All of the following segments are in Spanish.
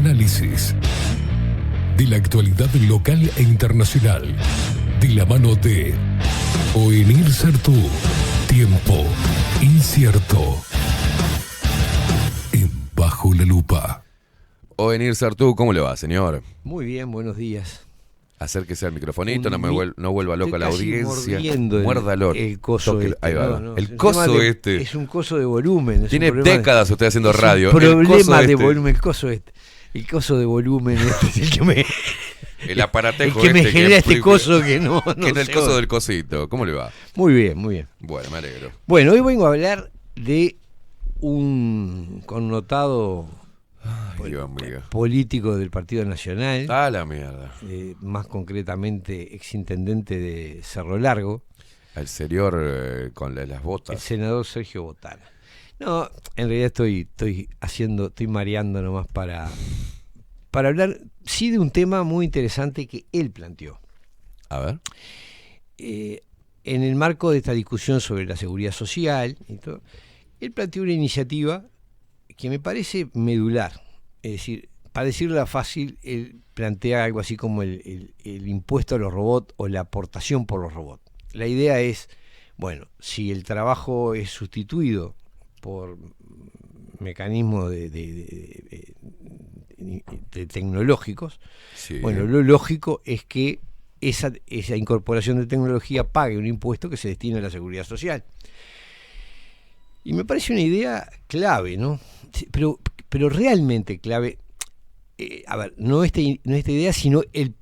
análisis de la actualidad local e internacional, de la mano de Oenir Sartú. Tiempo incierto en Bajo la Lupa. Oenir Sartú, ¿cómo le va, señor? Muy bien, buenos días. Acérquese al microfonito, no vuelva loco a la audiencia. Muérdalo. El coso este. Ahí va. El coso este. Es un coso de volumen. Tiene décadas usted haciendo radio. Problema de volumen, el coso este. El coso de volumen es el que me... El aparatejo el que me genera este coso que no que es el coso del cosito. ¿Cómo le va? Muy bien, muy bien. Bueno, me alegro. Bueno, hoy vengo a hablar de un connotado político del Partido Nacional. Ah, la mierda. Más concretamente, exintendente de Cerro Largo. El señor con las botas. El senador Sergio Botana. No, en realidad estoy mareando nomás para hablar, sí, de un tema muy interesante que él planteó. A ver. En el marco de esta discusión sobre la seguridad social y todo, él planteó una iniciativa que me parece medular. Es decir, para decirla fácil, él plantea algo así como el impuesto a los robots o la aportación por los robots. La idea es, bueno, si el trabajo es sustituido por mecanismos de tecnológicos, sí. Bueno, lo lógico es que esa incorporación de tecnología pague un impuesto que se destina a la seguridad social. Y me parece una idea clave, ¿no? Pero realmente clave. A ver, no esta idea, sino el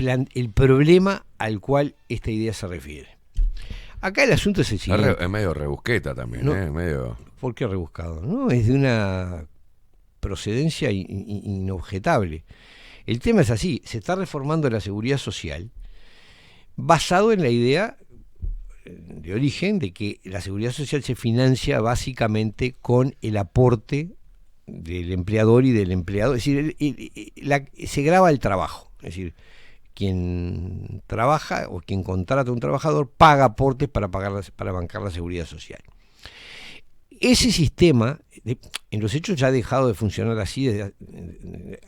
problema al cual esta idea se refiere. Acá el asunto es el siguiente. Es medio rebusqueta también, ¿no? Medio... ¿Por qué rebuscado? No, es de una procedencia inobjetable. El tema es así, se está reformando la seguridad social basado en la idea de origen de que la seguridad social se financia básicamente con el aporte del empleador y del empleado, es decir, se grava el trabajo, es decir, quien trabaja o quien contrata a un trabajador paga aportes para bancar la seguridad social. Ese sistema, en los hechos, ya ha dejado de funcionar así, es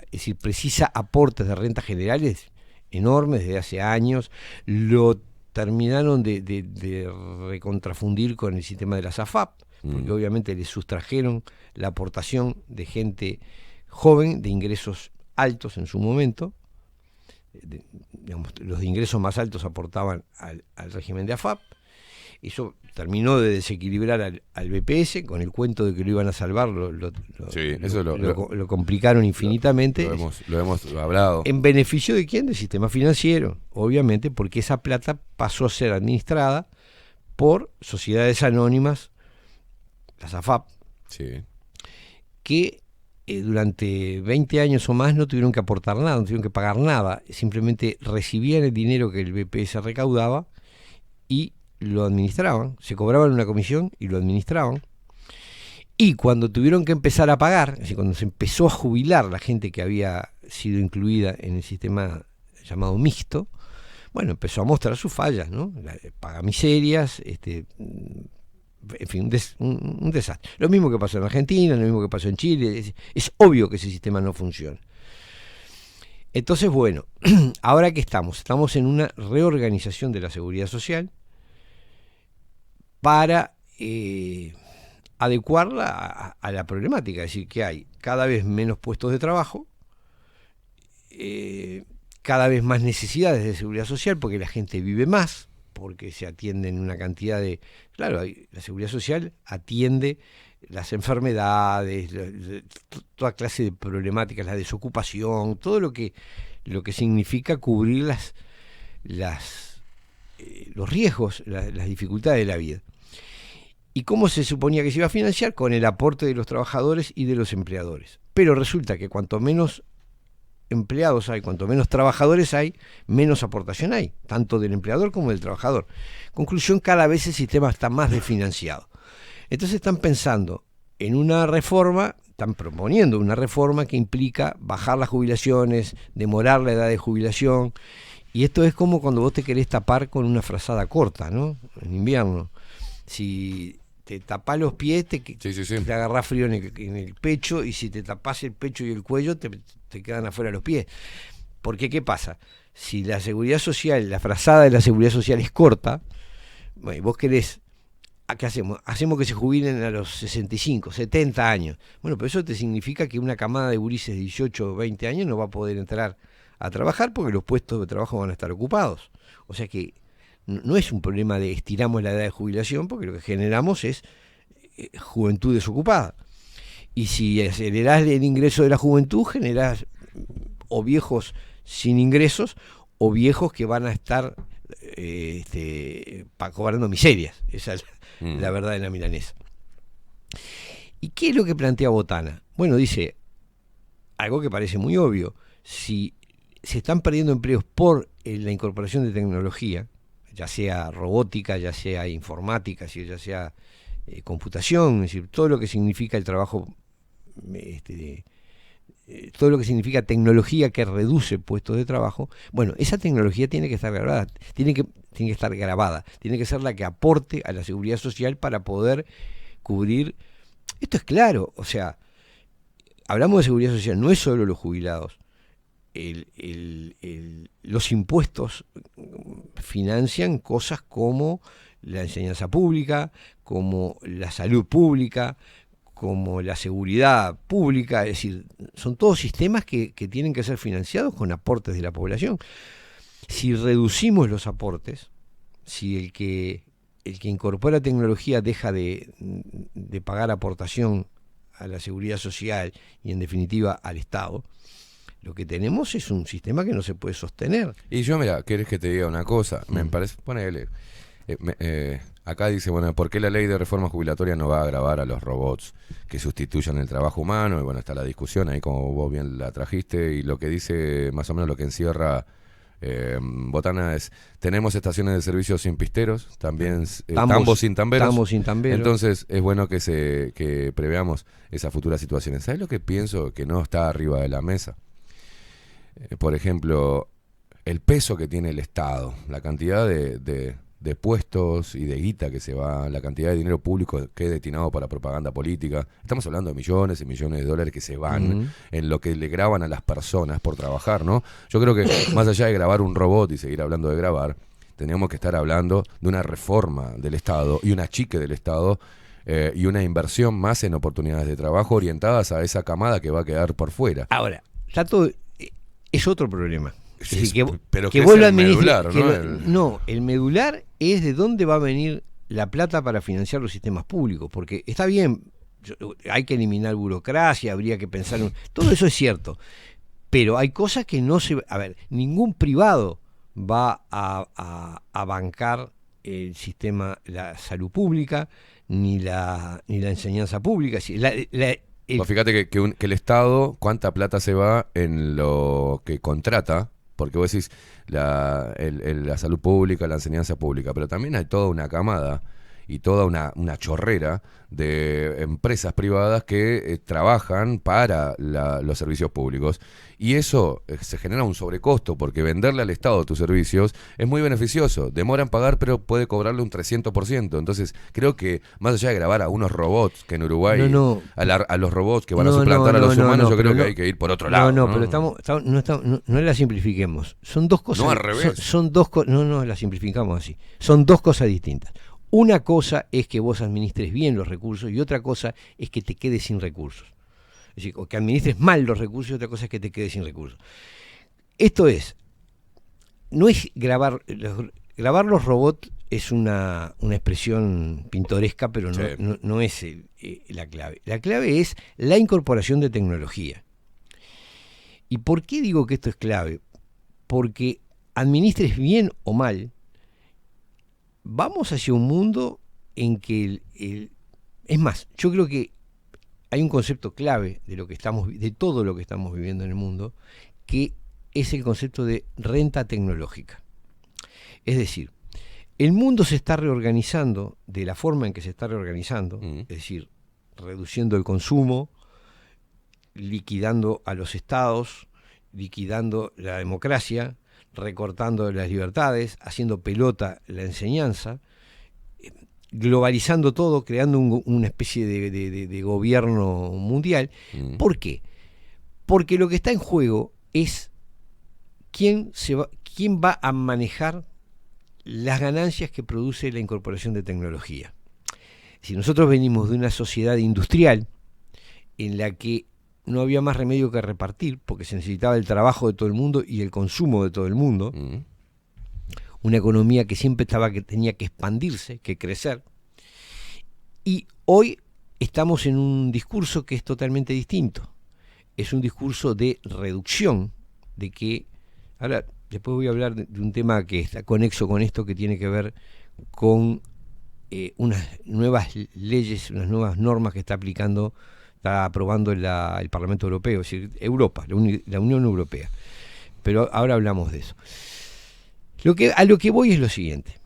decir, precisa aportes de rentas generales enormes desde hace años. Lo terminaron de recontrafundir con el sistema de la SAFAP, porque obviamente le sustrajeron la aportación de gente joven de ingresos altos en su momento. Digamos, los de ingresos más altos aportaban al régimen de AFAP. Eso terminó de desequilibrar al BPS con el cuento de que lo iban a salvar, lo complicaron infinitamente. Lo hemos hablado. ¿En beneficio de quién? Del sistema financiero, obviamente, porque esa plata pasó a ser administrada por sociedades anónimas, las AFAP, sí, que durante 20 años o más no tuvieron que aportar nada, no tuvieron que pagar nada, simplemente recibían el dinero que el BPS recaudaba y lo administraban, se cobraban una comisión y lo administraban. Y cuando tuvieron que empezar a pagar, es decir, cuando se empezó a jubilar la gente que había sido incluida en el sistema llamado mixto, bueno, empezó a mostrar sus fallas, ¿no? Paga miserias, en fin, un desastre. Lo mismo que pasó en Argentina, lo mismo que pasó en Chile. Es obvio que ese sistema no funciona. Entonces, bueno, ahora que estamos en una reorganización de la seguridad social para adecuarla a la problemática, es decir, que hay cada vez menos puestos de trabajo, cada vez más necesidades de seguridad social porque la gente vive más, porque se atienden una cantidad de... Claro, la seguridad social atiende las enfermedades, toda clase de problemáticas, la desocupación, todo lo que significa cubrir los riesgos, las dificultades de la vida. ¿Y cómo se suponía que se iba a financiar? Con el aporte de los trabajadores y de los empleadores. Pero resulta que cuanto menos empleados hay, cuanto menos trabajadores hay, menos aportación hay, tanto del empleador como del trabajador. Conclusión, cada vez el sistema está más desfinanciado. Entonces están pensando en una reforma, están proponiendo una reforma que implica bajar las jubilaciones, demorar la edad de jubilación, y esto es como cuando vos te querés tapar con una frazada corta, ¿no? En invierno. Si te tapás los pies, te agarrás frío en el pecho, y si te tapás el pecho y el cuello, te quedan afuera los pies. Porque, ¿qué pasa? Si la seguridad social, la frazada de la seguridad social es corta, bueno, vos querés, ¿qué hacemos? Hacemos que se jubilen a los 65, 70 años. Bueno, pero eso te significa que una camada de gurises de 18 o 20 años no va a poder entrar a trabajar porque los puestos de trabajo van a estar ocupados. O sea que no es un problema de estiramos la edad de jubilación, porque lo que generamos es juventud desocupada. Y si acelerás el ingreso de la juventud, generás o viejos sin ingresos o viejos que van a estar cobrando miserias. Esa es la verdad de la milanesa. ¿Y qué es lo que plantea Botana? Bueno, dice algo que parece muy obvio. Si se están perdiendo empleos por la incorporación de tecnología, ya sea robótica, ya sea informática, ya sea computación, es decir, todo lo que significa el trabajo, todo lo que significa tecnología que reduce puestos de trabajo, bueno, esa tecnología tiene que estar grabada, tiene que estar grabada, tiene que ser la que aporte a la seguridad social para poder cubrir. Esto es claro, o sea, hablamos de seguridad social, no es solo los jubilados. Los impuestos financian cosas como la enseñanza pública, como la salud pública, como la seguridad pública, es decir, son todos sistemas que tienen que ser financiados con aportes de la población. Si reducimos los aportes, si el que incorpora tecnología deja de pagar aportación a la seguridad social y en definitiva al Estado, lo que tenemos es un sistema que no se puede sostener. Y yo, mira, ¿querés que te diga una cosa? Me parece, ponele, acá dice, bueno, ¿por qué la ley de reforma jubilatoria no va a agravar a los robots que sustituyan el trabajo humano? Y bueno, está la discusión ahí, como vos bien la trajiste, y lo que dice, más o menos lo que encierra Botana es, tenemos estaciones de servicio sin pisteros, también tambos sin tamberos. Entonces es bueno que preveamos esas futuras situaciones. ¿Sabes lo que pienso que no está arriba de la mesa? Por ejemplo, el peso que tiene el Estado, la cantidad de puestos y de guita que se va, la cantidad de dinero público que es destinado para propaganda política. Estamos hablando de millones y millones de dólares que se van en lo que le graban a las personas por trabajar, ¿no? Yo creo que más allá de grabar un robot y seguir hablando de grabar, teníamos que estar hablando de una reforma del Estado y un achique del Estado y una inversión más en oportunidades de trabajo orientadas a esa camada que va a quedar por fuera. Ahora, Tato, es otro problema. Sí, pero que vos es lo el medular, ¿no? El medular es de dónde va a venir la plata para financiar los sistemas públicos, porque está bien, hay que eliminar burocracia, habría que pensar todo eso es cierto, pero hay cosas que no se... A ver, ningún privado va a bancar el sistema, la salud pública, ni la enseñanza pública. Vos fíjate que el Estado, cuánta plata se va en lo que contrata, porque vos decís la salud pública, la enseñanza pública, pero también hay toda una camada y toda una chorrera de empresas privadas que trabajan para los servicios públicos. Y eso se genera un sobrecosto, porque venderle al Estado tus servicios es muy beneficioso. Demora en pagar, pero puede cobrarle un 300%. Entonces, creo que más allá de grabar a unos robots, que en Uruguay, a los robots que van a suplantar a los humanos, yo creo que hay que ir por otro lado. Pero no la simplifiquemos. Son dos cosas. No, al revés. Son dos cosas. No la simplificamos así. Son dos cosas distintas. Una cosa es que vos administres bien los recursos y otra cosa es que te quedes sin recursos. Es decir, o que administres mal los recursos y otra cosa es que te quedes sin recursos. Esto no es grabar los robots, es una expresión pintoresca, pero no es la clave. La clave es la incorporación de tecnología. ¿Y por qué digo que esto es clave? Porque administres bien o mal, vamos hacia un mundo en que es más, yo creo que hay un concepto clave de todo lo que estamos viviendo en el mundo, que es el concepto de renta tecnológica. Es decir, el mundo se está reorganizando de la forma en que se está reorganizando, es decir, reduciendo el consumo, liquidando a los estados, liquidando la democracia, recortando las libertades, haciendo pelota la enseñanza. globalizando todo, creando una especie de gobierno mundial. ¿Por qué? Porque lo que está en juego es quién va a manejar las ganancias que produce la incorporación de tecnología. Si nosotros venimos de una sociedad industrial en la que no había más remedio que repartir, porque se necesitaba el trabajo de todo el mundo y el consumo de todo el mundo, una economía que siempre tenía que expandirse, que crecer, y hoy estamos en un discurso que es totalmente distinto. Es un discurso de reducción, de que, ahora después voy a hablar de un tema que está conexo con esto, que tiene que ver con unas nuevas leyes, unas nuevas normas que está aprobando el Parlamento Europeo, es decir, Europa, la Unión Europea. Pero ahora hablamos de eso. A lo que voy es lo siguiente.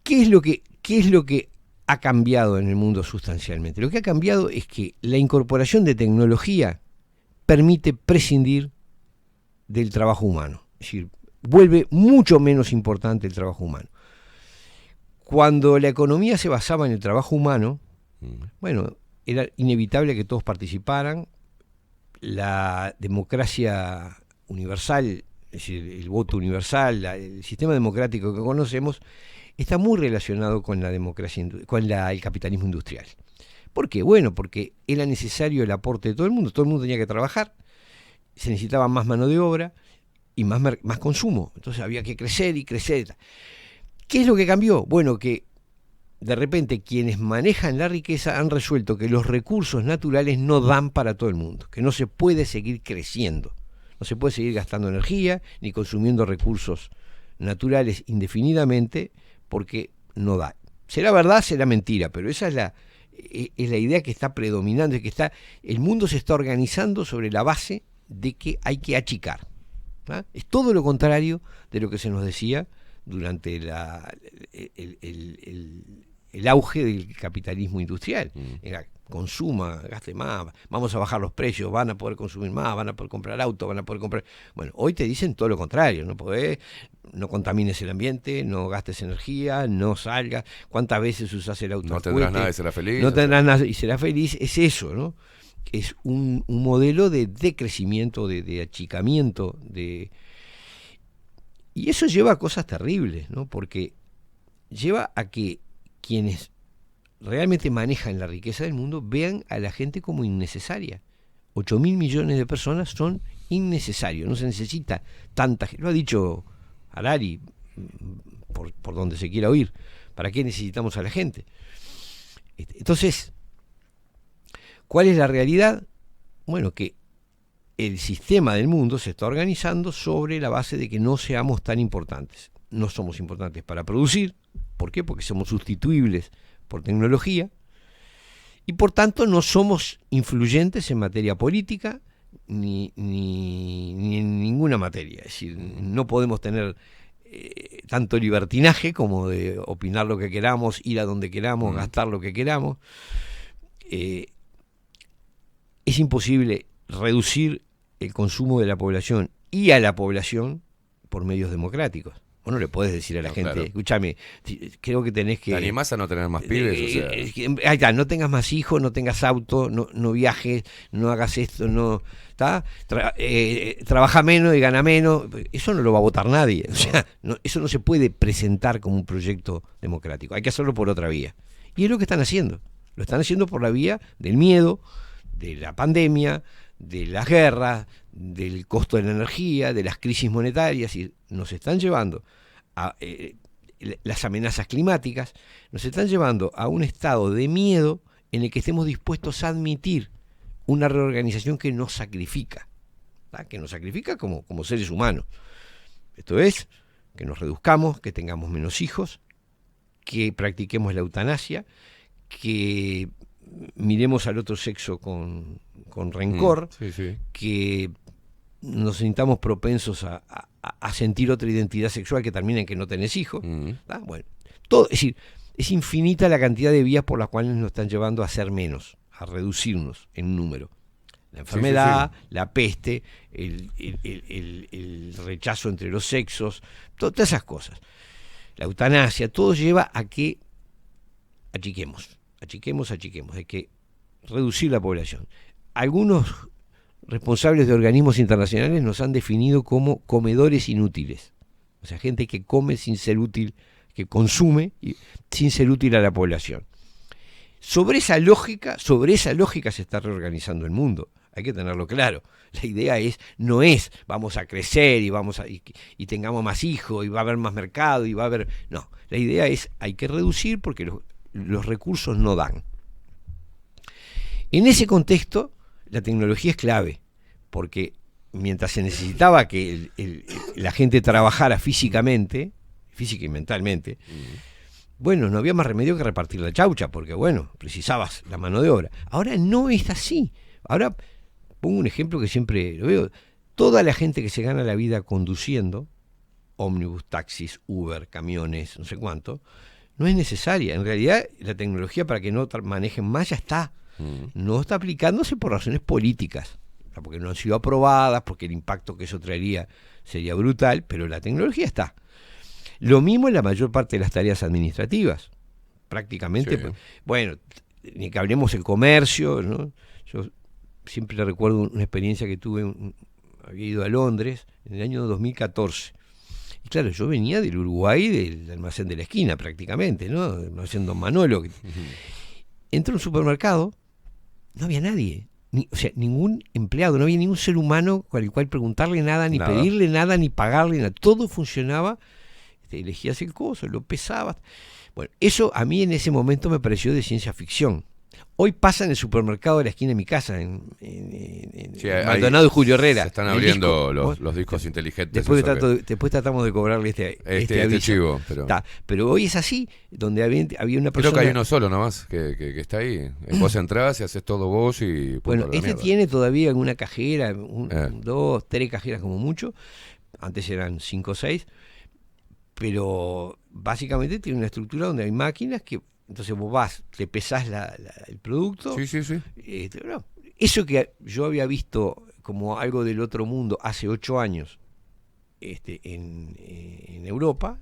¿Qué es lo que ha cambiado en el mundo sustancialmente? Lo que ha cambiado es que la incorporación de tecnología permite prescindir del trabajo humano. Es decir, vuelve mucho menos importante el trabajo humano. Cuando la economía se basaba en el trabajo humano, bueno, era inevitable que todos participaran. La democracia universal, es decir, el voto universal, el sistema democrático que conocemos, está muy relacionado con la democracia, el capitalismo industrial. ¿Por qué? Bueno, porque era necesario el aporte de todo el mundo tenía que trabajar, se necesitaba más mano de obra y más consumo, entonces había que crecer y crecer. ¿Qué es lo que cambió? Bueno, que de repente quienes manejan la riqueza han resuelto que los recursos naturales no dan para todo el mundo, que no se puede seguir creciendo, no se puede seguir gastando energía ni consumiendo recursos naturales indefinidamente porque no da. Será verdad, será mentira, pero esa es la idea que está predominando, el mundo se está organizando sobre la base de que hay que achicar. ¿Ah? Es todo lo contrario de lo que se nos decía durante el auge del capitalismo industrial. Era, consuma, gaste más, vamos a bajar los precios, van a poder consumir más, van a poder comprar autos, van a poder comprar... Bueno, hoy te dicen todo lo contrario, no contamines el ambiente, no gastes energía, no salgas, cuántas veces usás el auto. No tendrás nada y serás feliz. No tendrás nada y serás feliz, es eso, ¿no? Es un modelo de decrecimiento, de achicamiento, y eso lleva a cosas terribles, ¿no? Porque lleva a que quienes realmente manejan la riqueza del mundo vean a la gente como innecesaria. 8.000 millones de personas son innecesarios, no se necesita tanta gente. Lo ha dicho Harari, por donde se quiera oír. ¿Para qué necesitamos a la gente? Entonces, ¿cuál es la realidad? Bueno, que el sistema del mundo se está organizando sobre la base de que no seamos tan importantes. No somos importantes para producir. ¿Por qué? Porque somos sustituibles por tecnología. Y por tanto no somos influyentes en materia política ni en ninguna materia. Es decir, no podemos tener tanto libertinaje como de opinar lo que queramos, ir a donde queramos, gastar lo que queramos. Es imposible reducir el consumo de la población y a la población por medios democráticos. Vos no le podés decir a la gente, claro, escúchame, creo que tenés que... ¿Te animás a no tener más pibes? Ahí está, no tengas más hijos, no tengas auto, no viajes, no hagas esto, no... trabaja menos y gana menos. Eso no lo va a votar nadie. O sea, eso no se puede presentar como un proyecto democrático. Hay que hacerlo por otra vía. Y es lo que están haciendo. Lo están haciendo por la vía del miedo, de la pandemia, de las guerras, del costo de la energía, de las crisis monetarias, y nos están llevando a las amenazas climáticas, nos están llevando a un estado de miedo en el que estemos dispuestos a admitir una reorganización que nos sacrifica, ¿tá? Que nos sacrifica como seres humanos. Esto es, que nos reduzcamos, que tengamos menos hijos, que practiquemos la eutanasia, que miremos al otro sexo con rencor, que nos sintamos propensos a sentir otra identidad sexual que termina en que no tenés hijos. Bueno, todo, es decir, es infinita la cantidad de vías por las cuales nos están llevando a ser menos, a reducirnos en número. La enfermedad, la peste, el rechazo entre los sexos, todas esas cosas. la eutanasia, todo lleva a que achiquemos, hay que reducir la población. Algunos responsables de organismos internacionales nos han definido como comedores inútiles, o sea, gente que come sin ser útil, que consume sin ser útil a la población. Sobre esa lógica se está reorganizando el mundo. Hay que tenerlo claro. La idea no es vamos a crecer y tengamos más hijos y va a haber más mercado y va a haber. No, la idea es hay que reducir porque los recursos no dan. En ese contexto, la tecnología es clave, porque mientras se necesitaba que la gente trabajara física y mentalmente, bueno, no había más remedio que repartir la chaucha, porque bueno, precisabas la mano de obra. Ahora no es así. Ahora pongo un ejemplo que siempre lo veo. Toda la gente que se gana la vida conduciendo, ómnibus, taxis, Uber, camiones, no sé cuánto, no es necesaria. En realidad, la tecnología para que no manejen más ya está. No está aplicándose por razones políticas, porque no han sido aprobadas, porque el impacto que eso traería sería brutal, pero la tecnología está. Lo mismo en la mayor parte de las tareas administrativas, prácticamente. Sí. Bueno, ni que hablemos el comercio, ¿no? Yo siempre recuerdo una experiencia que tuve, había ido a Londres en el año 2014. Y claro, yo venía del Uruguay, del almacén de la esquina prácticamente, ¿no? Del almacén Don Manolo. Entré a un supermercado, no había nadie. O sea, ningún empleado, no había ningún ser humano con el cual preguntarle nada, ni pedirle nada, ni pagarle nada. Todo funcionaba. Elegías el coso, lo pesabas. Bueno, eso a mí en ese momento me pareció de ciencia ficción. Hoy pasa en el supermercado de la esquina de mi casa, en Maldonado y Julio Herrera. Se están abriendo los discos inteligentes. Después tratamos de cobrarle este chivo. Pero hoy es así, donde había una persona... Creo que hay uno solo nomás que está ahí. Vos entrás y haces todo vos y... Bueno, tiene todavía alguna cajera, 2, 3 cajeras como mucho. Antes eran 5 o 6. Pero básicamente tiene una estructura donde hay máquinas que entonces vos vas, te pesás el producto. Sí. No. Eso que yo había visto como algo del otro mundo hace 8 años en Europa,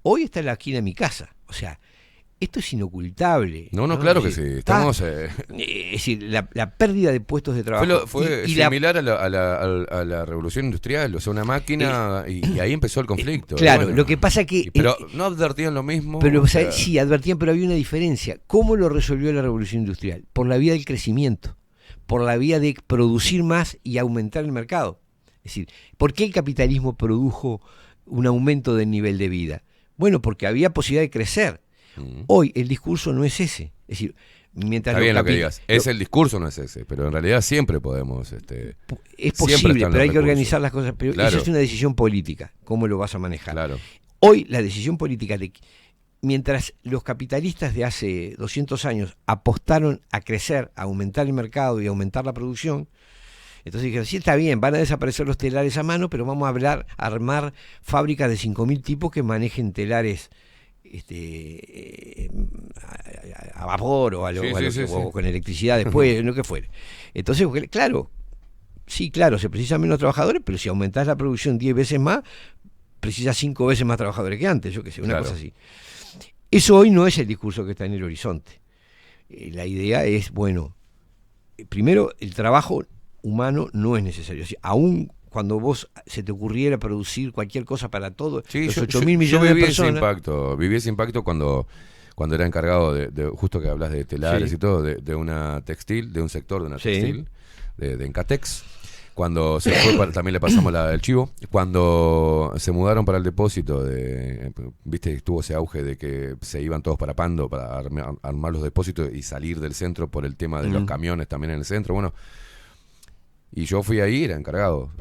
hoy está en la esquina de mi casa. O sea, esto es inocultable. No, claro que sí. Estamos, es decir, la pérdida de puestos de trabajo. Fue similar a la revolución industrial, o sea, una máquina, y ahí empezó el conflicto. Claro, bueno, lo que pasa que... Pero no advertían lo mismo. Pero sí, advertían, pero había una diferencia. ¿Cómo lo resolvió la revolución industrial? Por la vía del crecimiento, por la vía de producir más y aumentar el mercado. Es decir, ¿por qué el capitalismo produjo un aumento del nivel de vida? Bueno, porque había posibilidad de crecer. Hoy el discurso no es ese. Es decir, mientras está bien lo que digas. El discurso no es ese, pero en realidad siempre podemos... es posible, pero hay que organizar las cosas. Pero claro, eso es una decisión política. ¿Cómo lo vas a manejar? Claro. Hoy la decisión política de mientras los capitalistas de hace 200 años apostaron a crecer, a aumentar el mercado y a aumentar la producción, entonces dijeron, sí, está bien, van a desaparecer los telares a mano, pero vamos a armar fábricas de 5.000 tipos que manejen telares a vapor o con electricidad después, lo que fuere. Entonces, claro, se precisan menos trabajadores, pero si aumentás la producción 10 veces más, precisas 5 veces más trabajadores que antes, yo qué sé, una cosa así. Eso hoy no es el discurso que está en el horizonte. La idea es, bueno, primero, el trabajo humano no es necesario. O sea, aún cuando vos se te ocurriera producir cualquier cosa para todo, los 8.000 millones de personas... Viví ese impacto cuando era encargado de justo que hablas de telares y todo, de una textil, de un sector de una textil, de Encatex. Cuando se fue, también le pasamos el chivo, cuando se mudaron para el depósito, viste, estuvo ese auge de que se iban todos para Pando para armar los depósitos y salir del centro por el tema de los camiones también en el centro, bueno... Y yo fui ahí, era encargado.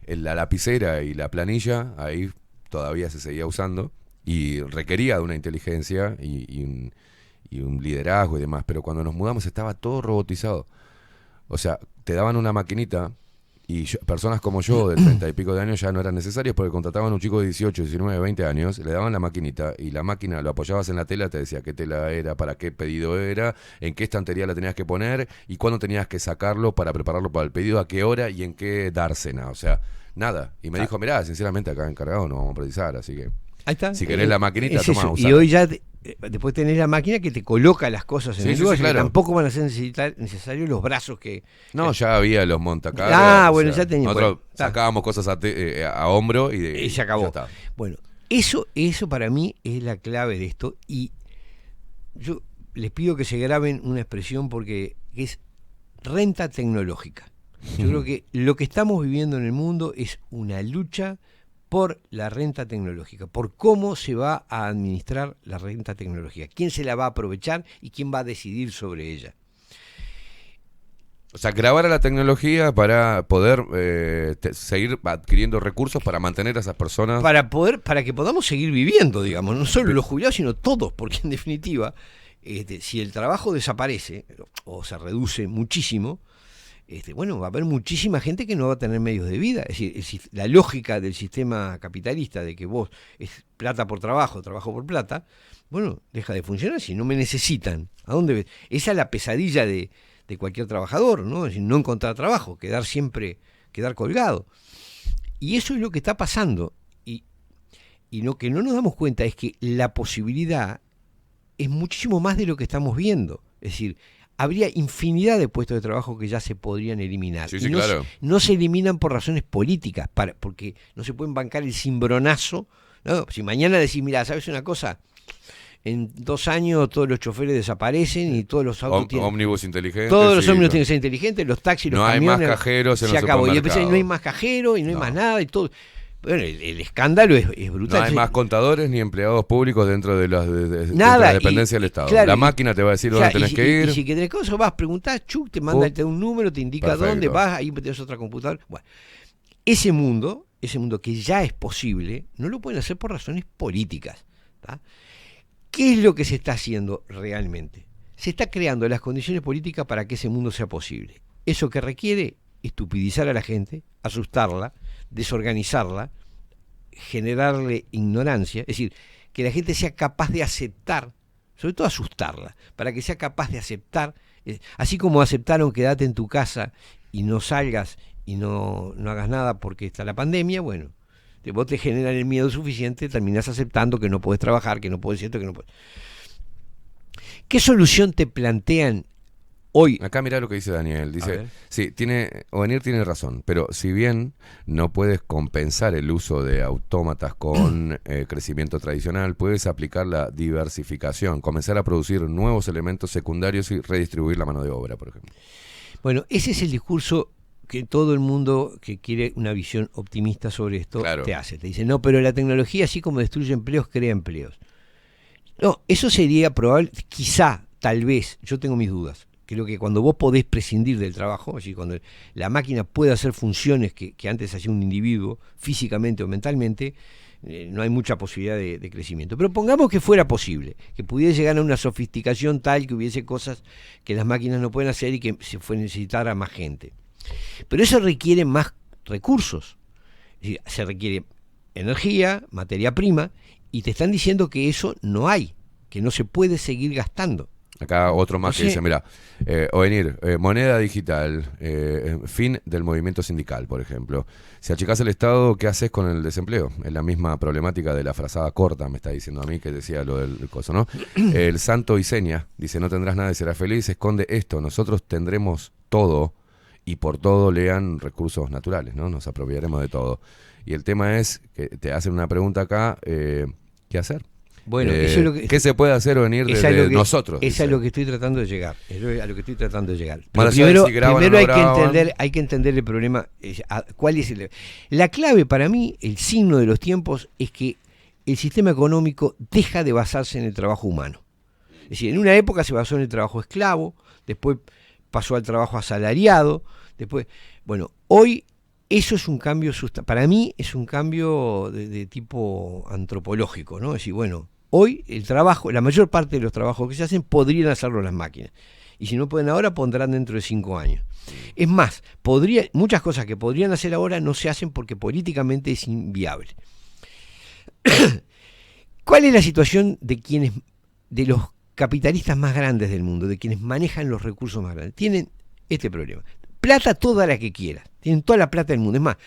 La lapicera y la planilla, ahí todavía se seguía usando. Y requería de una inteligencia y un liderazgo y demás. Pero cuando nos mudamos estaba todo robotizado. O sea, te daban una maquinita y personas como yo, de 30 y pico de años, ya no eran necesarias porque contrataban a un chico de 18, 19, 20 años, le daban la maquinita y la máquina lo apoyabas en la tela, te decía qué tela era, para qué pedido era, en qué estantería la tenías que poner y cuándo tenías que sacarlo para prepararlo para el pedido, a qué hora y en qué dársena. O sea, nada. Y me dijo, mirá, sinceramente acá encargado no vamos a precisar, así que... Ahí está. Si querés la maquinita, es toma, eso. usala. Y hoy ya después tenés la máquina que te coloca las cosas en Sí, el sí, lugar, sí, que claro. tampoco van a ser necesarios los brazos que... No, ya había los montacargas. Bueno, ya tenía. Nosotros Bueno, sacábamos cosas a hombro y se acabó. ya está. Bueno, eso para mí es la clave de esto, y yo les pido que se graben una expresión porque es renta tecnológica. Yo creo que lo que estamos viviendo en el mundo es una lucha por la renta tecnológica, por cómo se va a administrar la renta tecnológica, quién se la va a aprovechar y quién va a decidir sobre ella. O sea, grabar a la tecnología para poder seguir adquiriendo recursos para mantener a esas personas. Para que podamos seguir viviendo, digamos, no solo los jubilados, sino todos, porque en definitiva, si el trabajo desaparece o se reduce muchísimo, bueno, va a haber muchísima gente que no va a tener medios de vida. Es decir, la lógica del sistema capitalista de que vos es plata por trabajo, trabajo por plata, bueno, deja de funcionar si no me necesitan. ¿A dónde ves? Esa es la pesadilla de cualquier trabajador, ¿no? Es decir, no encontrar trabajo, quedar colgado. Y eso es lo que está pasando. Y lo que no nos damos cuenta es que la posibilidad es muchísimo más de lo que estamos viendo. Es decir, habría infinidad de puestos de trabajo que ya se podrían eliminar. Sí, y no, claro. No se eliminan por razones políticas, porque no se pueden bancar el cimbronazo, ¿no? Si mañana decís, mira, ¿sabes una cosa? En 2 años todos los choferes desaparecen y todos los autos tienen... Ómnibus inteligentes. Todos los sí, ómnibus claro. tienen que ser inteligentes, los taxis, los No hay camiones... más cajeros en se los acabó. Y después supermercados. no hay más cajeros y no hay más nada y todo... Bueno, el escándalo es brutal. No hay más contadores ni empleados públicos dentro de las Nada, la dependencia del Estado. claro, la máquina te va a decir dónde tenés que ir. Y si tenés cosas, vas, preguntás, te manda un número, te indica Perfecto. dónde vas, ahí tenés otra computadora. Bueno, ese mundo que ya es posible, no lo pueden hacer por razones políticas. ¿Tá? ¿Qué es lo que se está haciendo realmente? Se está creando las condiciones políticas para que ese mundo sea posible. Eso que requiere estupidizar a la gente, asustarla, desorganizarla, generarle ignorancia, es decir, que la gente sea capaz de aceptar, sobre todo asustarla, para que sea capaz de aceptar, así como aceptaron quedate en tu casa y no salgas y no hagas nada porque está la pandemia, bueno, vos te generan el miedo suficiente, terminás aceptando que no podés trabajar, que no podés esto, que no podés. ¿Qué solución te plantean hoy? Acá mirá lo que dice Daniel. Dice, sí, Ovenir tiene razón, pero si bien no puedes compensar el uso de autómatas con crecimiento tradicional, puedes aplicar la diversificación, comenzar a producir nuevos elementos secundarios y redistribuir la mano de obra, por ejemplo. Bueno, ese es el discurso que todo el mundo que quiere una visión optimista sobre esto te hace. Te dice, no, pero la tecnología, así como destruye empleos, crea empleos. No, eso sería probable, quizá, tal vez, yo tengo mis dudas. Creo que cuando vos podés prescindir del trabajo, es decir, cuando la máquina puede hacer funciones que antes hacía un individuo, físicamente o mentalmente, no hay mucha posibilidad de crecimiento. Pero pongamos que fuera posible, que pudiera llegar a una sofisticación tal que hubiese cosas que las máquinas no pueden hacer y que se necesitara más gente. Pero eso requiere más recursos. Es decir, se requiere energía, materia prima, y te están diciendo que eso no hay, que no se puede seguir gastando. Acá otro más que dice, mira, Ovenir, moneda digital, fin del movimiento sindical, por ejemplo. Si achicás el Estado, ¿qué haces con el desempleo? Es la misma problemática de la frazada corta, me está diciendo a mí, que decía lo del coso, ¿no? El santo y seña, dice, no tendrás nada y serás feliz, esconde esto, nosotros tendremos todo, y por todo lean recursos naturales, ¿no? Nos apropiaremos de todo. Y el tema es, que te hacen una pregunta acá, ¿qué hacer? Bueno, eso es lo que, ¿qué se puede hacer o venir de nosotros? Esa es lo que estoy tratando de llegar. A lo que estoy tratando de llegar. Pero primero hay que entender el problema. ¿Cuál es la clave para mí? El signo de los tiempos es que el sistema económico deja de basarse en el trabajo humano. Es decir, en una época se basó en el trabajo esclavo, después pasó al trabajo asalariado, después, bueno, hoy eso es un cambio, para mí es un cambio de tipo antropológico, ¿no? Es decir, bueno, hoy el trabajo, la mayor parte de los trabajos que se hacen podrían hacerlo las máquinas. Y si no pueden ahora, pondrán dentro de 5 años. Es más, muchas cosas que podrían hacer ahora no se hacen porque políticamente es inviable. ¿Cuál es la situación de los capitalistas más grandes del mundo, de quienes manejan los recursos más grandes? Tienen este problema. plata toda la que quieras. Tienen toda la plata del mundo. Es más,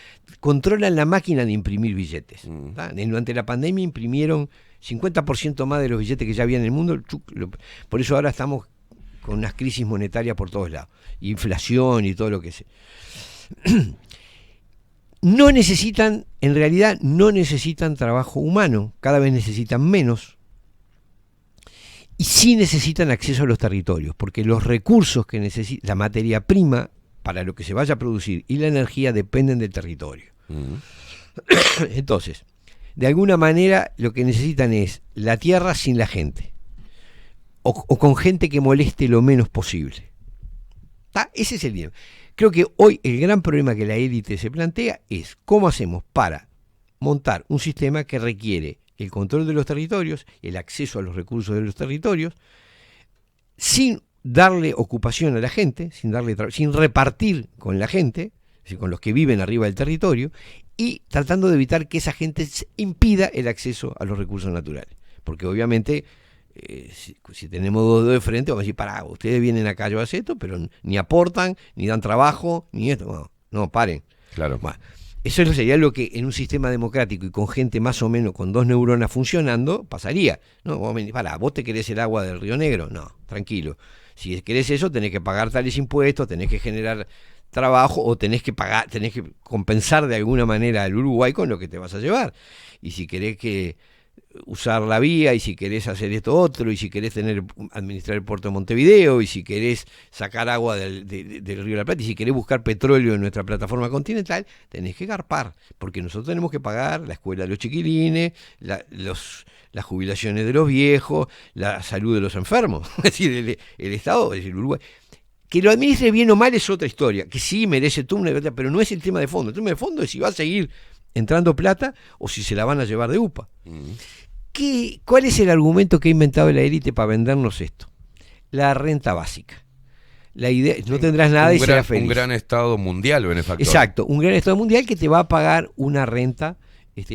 controlan la máquina de imprimir billetes. Durante la pandemia imprimieron 50% más de los billetes que ya había en el mundo. Por eso ahora estamos con unas crisis monetarias por todos lados. Inflación y todo lo que sea. No necesitan, en realidad no necesitan trabajo humano. Cada vez necesitan menos. Y sí necesitan acceso a los territorios, porque los recursos que necesita, la materia prima para lo que se vaya a producir y la energía dependen del territorio. Entonces, de alguna manera lo que necesitan es la tierra sin la gente, o con gente que moleste lo menos posible. Ese es el dilema. Creo que hoy el gran problema que la élite se plantea es cómo hacemos para montar un sistema que requiere el control de los territorios, el acceso a los recursos de los territorios, sin darle ocupación a la gente, sin repartir con la gente, es decir, con los que viven arriba del territorio, y tratando de evitar que esa gente impida el acceso a los recursos naturales. Porque obviamente, si tenemos dos dedos de frente, vamos a decir, pará, ustedes vienen acá, yo hago esto, pero ni aportan, ni dan trabajo, ni esto. No, paren. Claro. Bueno, eso sería lo que en un sistema democrático y con gente más o menos con 2 neuronas funcionando pasaría. No, vos te querés el agua del Río Negro, no, tranquilo. Si querés eso, tenés que pagar tales impuestos, tenés que generar trabajo o tenés que compensar de alguna manera al Uruguay con lo que te vas a llevar. Y si querés que usar la vía, y si querés hacer esto otro, y si querés administrar el puerto de Montevideo, y si querés sacar agua del Río de la Plata, y si querés buscar petróleo en nuestra plataforma continental, tenés que garpar, porque nosotros tenemos que pagar la escuela de los chiquilines, las jubilaciones de los viejos, la salud de los enfermos. Es decir, el Estado, es decir, el Uruguay. Que lo administre bien o mal es otra historia, que sí merece turno, pero no es el tema de fondo. El tema de fondo es si va a seguir entrando plata o si se la van a llevar de UPA. ¿Cuál es el argumento que ha inventado la élite para vendernos esto? La renta básica. La idea, no tendrás nada y serás feliz. Un gran Estado mundial benefactor. Exacto, un gran Estado mundial que te va a pagar una renta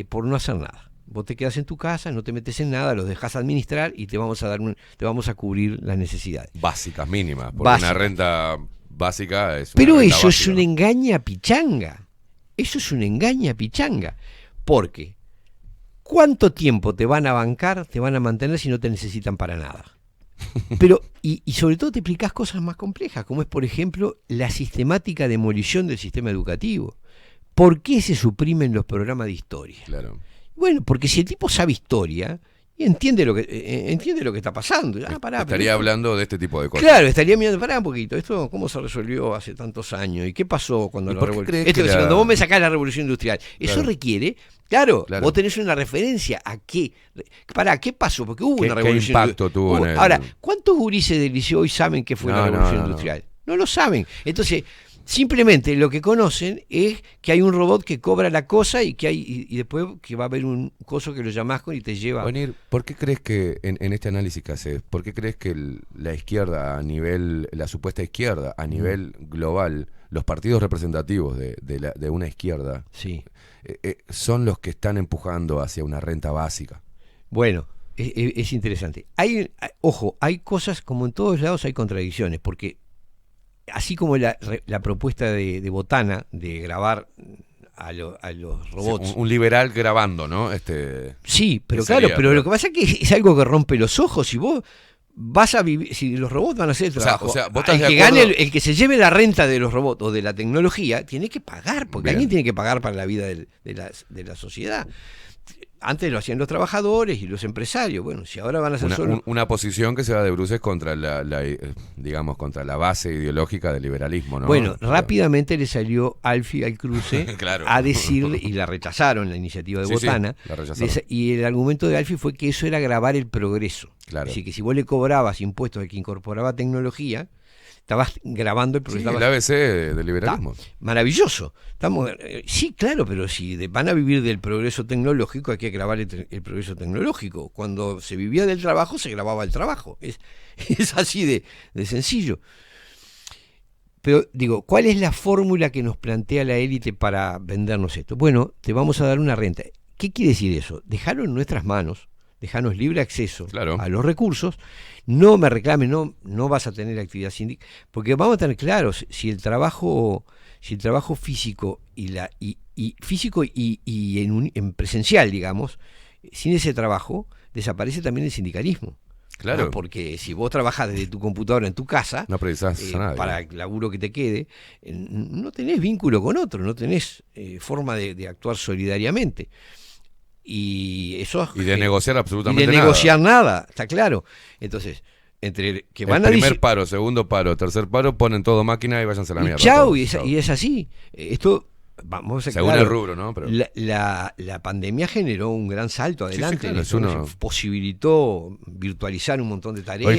por no hacer nada. Vos te quedas en tu casa, no te metes en nada, los dejas administrar y te vamos a cubrir las necesidades. Básicas, mínimas. Porque una renta básica es una Pero renta eso básica. Es una engaña pichanga. Eso es una engaña pichanga. Porque ¿cuánto tiempo te van a bancar, te van a mantener si no te necesitan para nada? Pero, y sobre todo te explicás cosas más complejas, como es, por ejemplo, la sistemática demolición del sistema educativo. ¿Por qué se suprimen los programas de historia? Claro. Bueno, porque si el tipo sabe historia y entiende lo que está pasando. Estaría hablando de este tipo de cosas. Claro, estaría mirando, pará un poquito, esto cómo se resolvió hace tantos años y qué pasó cuando la revolución. Cuando vos me sacás la revolución industrial, eso requiere, claro, vos tenés una referencia a qué. ¿Qué pasó? Porque hubo una revolución industrial. ¿Qué impacto tuvo en el... Ahora, ¿cuántos gurises del liceo hoy saben qué fue la revolución industrial? No lo saben. Entonces, simplemente lo que conocen es que hay un robot que cobra la cosa y que y después que va a haber un coso que lo llamás y te lleva. Onir, ¿por qué crees que en este análisis que haces, por qué crees que la izquierda la supuesta izquierda a nivel global, los partidos representativos de una izquierda, sí, son los que están empujando hacia una renta básica? Bueno, es interesante. Ojo, hay cosas, como en todos lados hay contradicciones, porque así como la propuesta de Botana de grabar a los robots. Sí, un liberal grabando, ¿no? Sí, pero claro, pero lo que pasa es que es algo que rompe los ojos. Si vos vas a vivir, si los robots van a hacer el trabajo, vos estás el que gane, el que se lleve la renta de los robots o de la tecnología, tiene que pagar, porque alguien tiene que pagar para la vida de la sociedad. Antes lo hacían los trabajadores y los empresarios. Bueno, si ahora van a hacer una posición que se va de bruces contra digamos, contra la base ideológica del liberalismo, ¿no? Bueno, rápidamente le salió Alfie al cruce claro. a decirle, y la rechazaron, la iniciativa de Botana, la rechazaron. Y el argumento de Alfie fue que eso era grabar el progreso. Claro. Así que si vos le cobrabas impuestos al que incorporaba tecnología, estabas grabando el progreso. Sí, el ABC del liberalismo. Maravilloso. Sí, claro, pero si van a vivir del progreso tecnológico, hay que grabar el progreso tecnológico. Cuando se vivía del trabajo, se grababa el trabajo. Es así de sencillo. Pero digo, ¿cuál es la fórmula que nos plantea la élite para vendernos esto? Bueno, te vamos a dar una renta. ¿Qué quiere decir eso? Dejarlo en nuestras manos, dejanos libre acceso Claro. a los recursos, no me reclames, no vas a tener actividad sindical, porque vamos a tener claros, si el trabajo físico físico y en presencial, digamos, sin ese trabajo, desaparece también el sindicalismo. Claro. Porque si vos trabajás desde tu computadora en tu casa, No precisás a nadie. para el laburo que te quede, no tenés vínculo con otro, no tenés forma de actuar solidariamente. Y eso Y de negociar absolutamente nada. Y de negociar nada, está claro. Entonces, entre que van el primer paro, segundo paro, tercer paro, ponen todo máquina y váyanse a la mierda. Chau, y es así. Esto, vamos a según claro, el rubro, ¿no? Pero la pandemia generó un gran salto adelante. Sí, claro, posibilitó virtualizar un montón de tareas.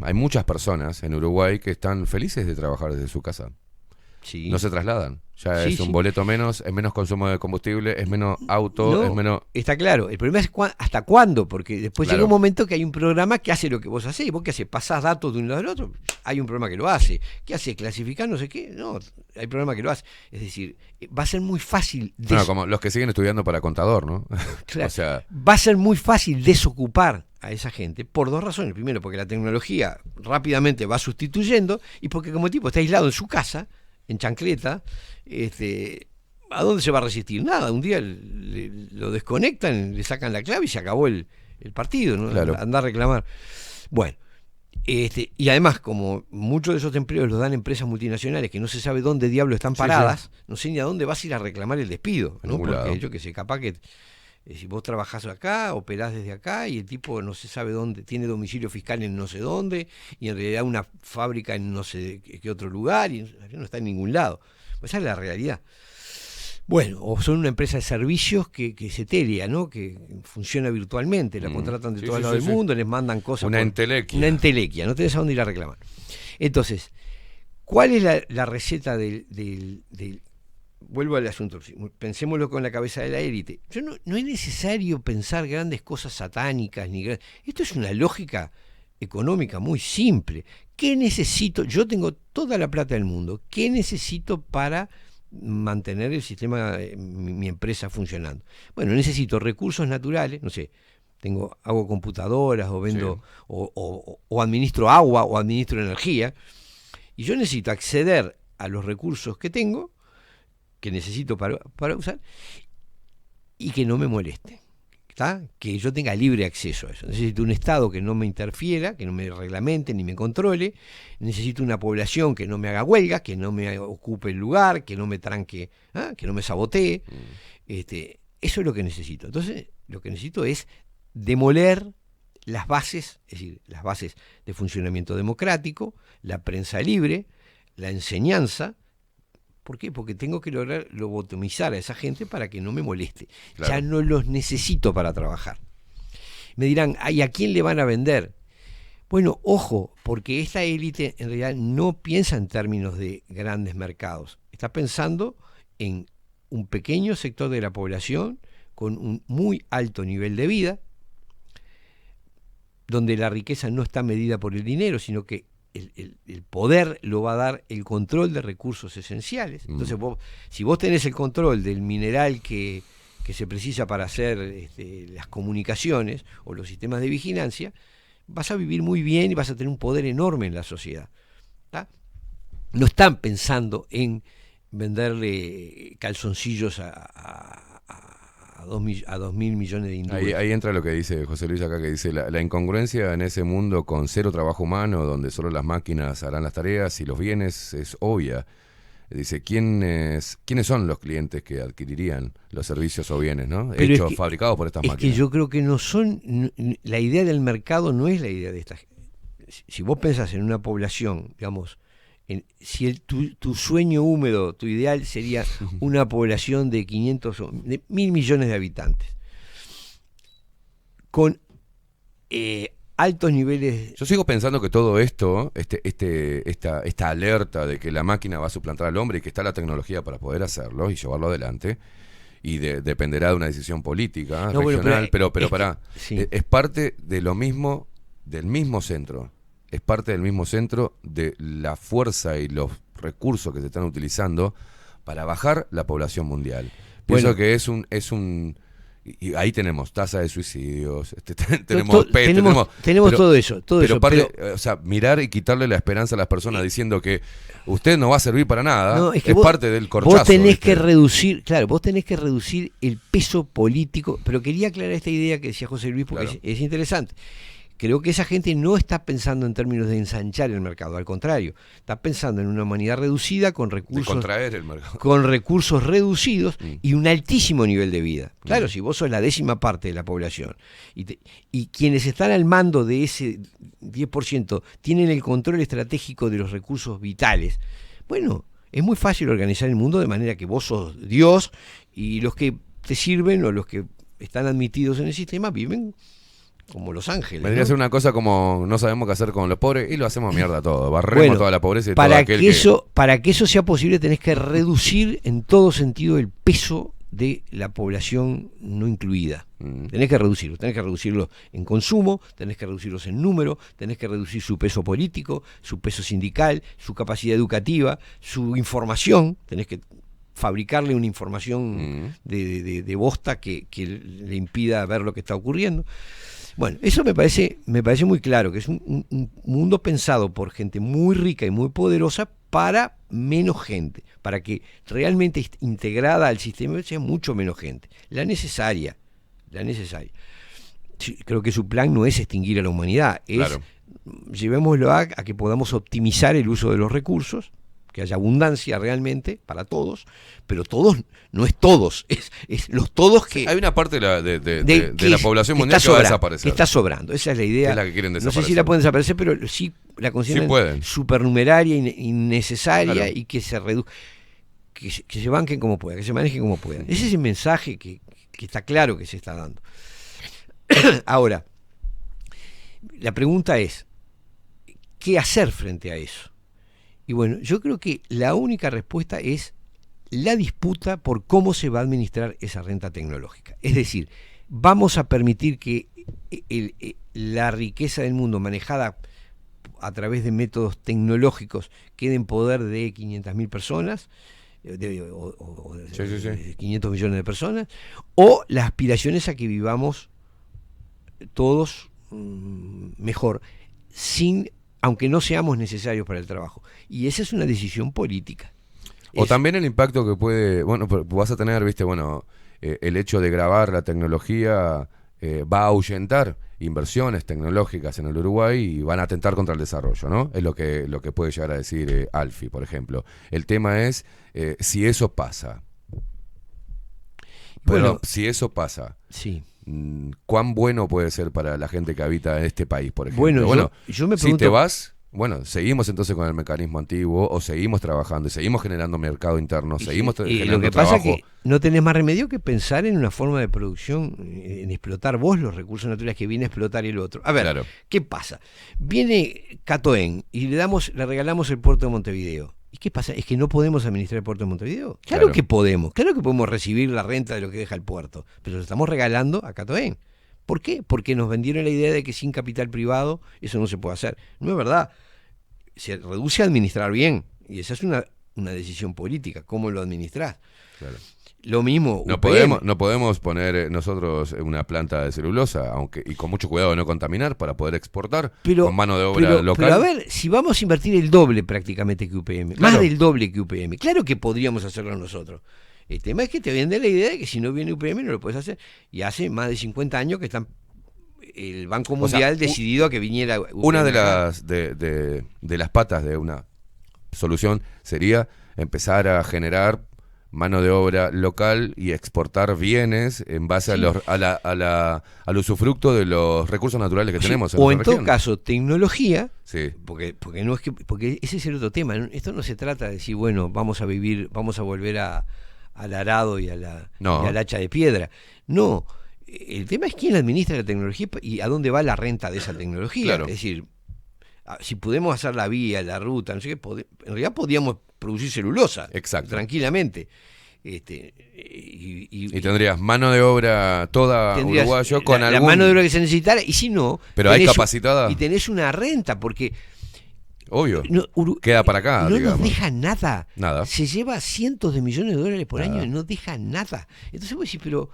Hay muchas personas en Uruguay que están felices de trabajar desde su casa. Sí. No se trasladan. Ya es un boleto menos, es menos consumo de combustible, es menos auto, es menos... Está claro. El problema es hasta cuándo, porque después llega un momento que hay un programa que hace lo que vos hacés. ¿Vos qué haces? ¿Pasás datos de un lado al otro? Hay un programa que lo hace. ¿Qué haces? ¿Clasificar no sé qué? No, hay programa que lo hace. Es decir, va a ser muy fácil... como los que siguen estudiando para contador, ¿no? Claro, o sea... Va a ser muy fácil desocupar a esa gente por dos razones. Primero, porque la tecnología rápidamente va sustituyendo, y porque como el tipo está aislado en su casa, en chancleta, ¿a dónde se va a resistir? Nada, un día lo desconectan, le sacan la clave y se acabó el partido, ¿no? Claro. Anda a reclamar. Bueno, y además, como muchos de esos empleos los dan empresas multinacionales que no se sabe dónde diablo están paradas, no sé ni a dónde vas a ir a reclamar el despido, ¿no? Porque yo que sé, capaz que si vos trabajás acá, operás desde acá y el tipo no se sabe dónde, tiene domicilio fiscal en no sé dónde y en realidad una fábrica en no sé qué otro lugar y no está en ningún lado. Esa es la realidad. Bueno, o son una empresa de servicios que es etérea, ¿no? Que funciona virtualmente, la contratan de todos lados del mundo, les mandan cosas. Una entelequia. Una entelequia, no tenés a dónde ir a reclamar. Entonces, ¿cuál es la receta del vuelvo al asunto, pensémoslo con la cabeza de la élite? No es necesario pensar grandes cosas satánicas, esto es una lógica económica muy simple. ¿Qué necesito? Yo tengo toda la plata del mundo. ¿Qué necesito para mantener el sistema, mi empresa funcionando? Bueno, necesito recursos naturales, no sé, hago computadoras o vendo, o administro agua o administro energía, y yo necesito acceder a los recursos que tengo, que necesito para usar, y que no me moleste, ¿está? Que yo tenga libre acceso a eso. Necesito un Estado que no me interfiera, que no me reglamente ni me controle. Necesito una población que no me haga huelga, que no me ocupe el lugar, que no me tranque, que no me sabotee. Eso es lo que necesito. Entonces, lo que necesito es demoler las bases, es decir, las bases de funcionamiento democrático, la prensa libre, la enseñanza. ¿Por qué? Porque tengo que lograr lobotomizar a esa gente para que no me moleste. Claro. Ya no los necesito para trabajar. Me dirán, ¿y a quién le van a vender? Bueno, ojo, porque esta élite en realidad no piensa en términos de grandes mercados. Está pensando en un pequeño sector de la población con un muy alto nivel de vida, donde la riqueza no está medida por el dinero, sino que el poder lo va a dar el control de recursos esenciales. Entonces si vos tenés el control del mineral que se precisa para hacer las comunicaciones o los sistemas de vigilancia, vas a vivir muy bien y vas a tener un poder enorme en la sociedad, ¿tá? No están pensando en venderle calzoncillos a 2.000 millones de hindúes. Ahí entra lo que dice José Luis acá, que dice la incongruencia en ese mundo con cero trabajo humano, donde solo las máquinas harán las tareas y los bienes, es obvia. Dice, ¿quiénes son los clientes que adquirirían los servicios o bienes, ¿no? Hechos, fabricados por estas máquinas? Es que yo creo que no son, la idea del mercado no es la idea de estas. Si vos pensás en una población, digamos, si tu sueño húmedo, tu ideal sería una población de 500 o de 1.000 millones de habitantes, con altos niveles. Yo sigo pensando que todo esto, esta alerta de que la máquina va a suplantar al hombre y que está la tecnología para poder hacerlo y llevarlo adelante, y dependerá de una decisión política, regional, pero pará, sí. Es parte de lo mismo, del mismo centro. Es parte del mismo centro de la fuerza y los recursos que se están utilizando para bajar la población mundial. Pienso que es Y ahí tenemos tasa de suicidios, tenemos pero, todo eso. O sea, mirar y quitarle la esperanza a las personas diciendo que usted no va a servir para nada, no, es vos, parte del corchazo. Vos tenés que reducir, vos tenés que reducir el peso político, pero quería aclarar esta idea que decía José Luis porque es interesante. Creo que esa gente no está pensando en términos de ensanchar el mercado, al contrario, está pensando en una humanidad reducida con recursos, de contraer el mercado, con recursos reducidos y un altísimo nivel de vida. Claro, si vos sos la 10ª parte de la población y quienes están al mando de ese 10% tienen el control estratégico de los recursos vitales, bueno, es muy fácil organizar el mundo de manera que vos sos Dios y los que te sirven o los que están admitidos en el sistema viven como Los Ángeles. Vendría a ser una cosa como no sabemos qué hacer con los pobres y lo hacemos mierda todo, barremos toda la pobreza y para todo aquel para que eso sea posible tenés que reducir en todo sentido el peso de la población no incluida. Tenés que reducirlo en consumo, tenés que reducirlos en número, tenés que reducir su peso político, su peso sindical, su capacidad educativa, su información, tenés que fabricarle una información de bosta que le impida ver lo que está ocurriendo. Bueno, eso me parece muy claro, que es un mundo pensado por gente muy rica y muy poderosa para menos gente, para que realmente integrada al sistema sea mucho menos gente, la necesaria. Sí, creo que su plan no es extinguir a la humanidad, llevémoslo a que podamos optimizar el uso de los recursos, que haya abundancia realmente para todos, pero todos no es todos, es los todos que... Hay una parte de la población mundial que va a desaparecer. Que está sobrando, esa es la idea. Es la que quieren desaparecer. No sé si la pueden desaparecer, pero sí la consideran supernumeraria, innecesaria y que se reduzca, que se banquen como puedan, que se manejen como puedan. Ese es el mensaje que está claro que se está dando. Ahora, la pregunta es, ¿qué hacer frente a eso? Y bueno, yo creo que la única respuesta es la disputa por cómo se va a administrar esa renta tecnológica. Es decir, vamos a permitir que la riqueza del mundo manejada a través de métodos tecnológicos quede en poder de 500.000 personas, de 500 millones de personas, o las aspiraciones a que vivamos todos mejor, aunque no seamos necesarios para el trabajo. Y esa es una decisión política. O también el impacto que puede, vas a tener, el hecho de grabar la tecnología va a ahuyentar inversiones tecnológicas en el Uruguay y van a atentar contra el desarrollo, ¿no? Es lo que puede llegar a decir Alfie, por ejemplo. El tema es si eso pasa. Si eso pasa, sí. ¿Cuán bueno puede ser para la gente que habita en este país, por ejemplo? Bueno, yo me pregunto, si te vas, seguimos entonces con el mecanismo antiguo o seguimos trabajando y seguimos generando mercado interno, seguimos generando lo que trabajo. pasa es que no tenés más remedio que pensar en una forma de producción, en explotar vos los recursos naturales que viene a explotar el otro. A ver, ¿qué pasa? Viene Catoen y le regalamos el puerto de Montevideo. ¿Y qué pasa? ¿Es que no podemos administrar el puerto de Montevideo? Claro que podemos recibir la renta de lo que deja el puerto, pero lo estamos regalando a Catoen. ¿Por qué? Porque nos vendieron la idea de que sin capital privado eso no se puede hacer. No es verdad. Se reduce a administrar bien, y esa es una decisión política, ¿cómo lo administrás? Claro. Lo mismo, no podemos poner nosotros una planta de celulosa, y con mucho cuidado de no contaminar para poder exportar con mano de obra local. Pero a ver, si vamos a invertir el doble prácticamente que UPM, más del doble que UPM, claro que podríamos hacerlo nosotros. El tema es que te vende la idea de que si no viene UPM no lo puedes hacer. Y hace más de 50 años que están el Banco Mundial decidido a que viniera UPM. Una de las patas de una solución sería empezar a generar mano de obra local y exportar bienes en base al usufructo de los recursos naturales que tenemos en o en región. todo caso tecnología, porque no es porque ese es el otro tema. Esto no se trata de decir, bueno, vamos a volver al arado y al hacha de piedra. No, el tema es quién administra la tecnología y a dónde va la renta de esa tecnología. Claro. Es decir, si podemos hacer la vía, la ruta, no sé qué, en realidad podríamos producir celulosa. Exacto. Tranquilamente. Y tendrías mano de obra toda uruguayo con la mano de obra que se necesitara, y si no, pero hay capacitada. Y tenés una renta, porque obvio, queda para acá. No digamos. nos deja nada. Nada. Se lleva cientos de millones de dólares por año y no deja nada. Entonces vos decís, pero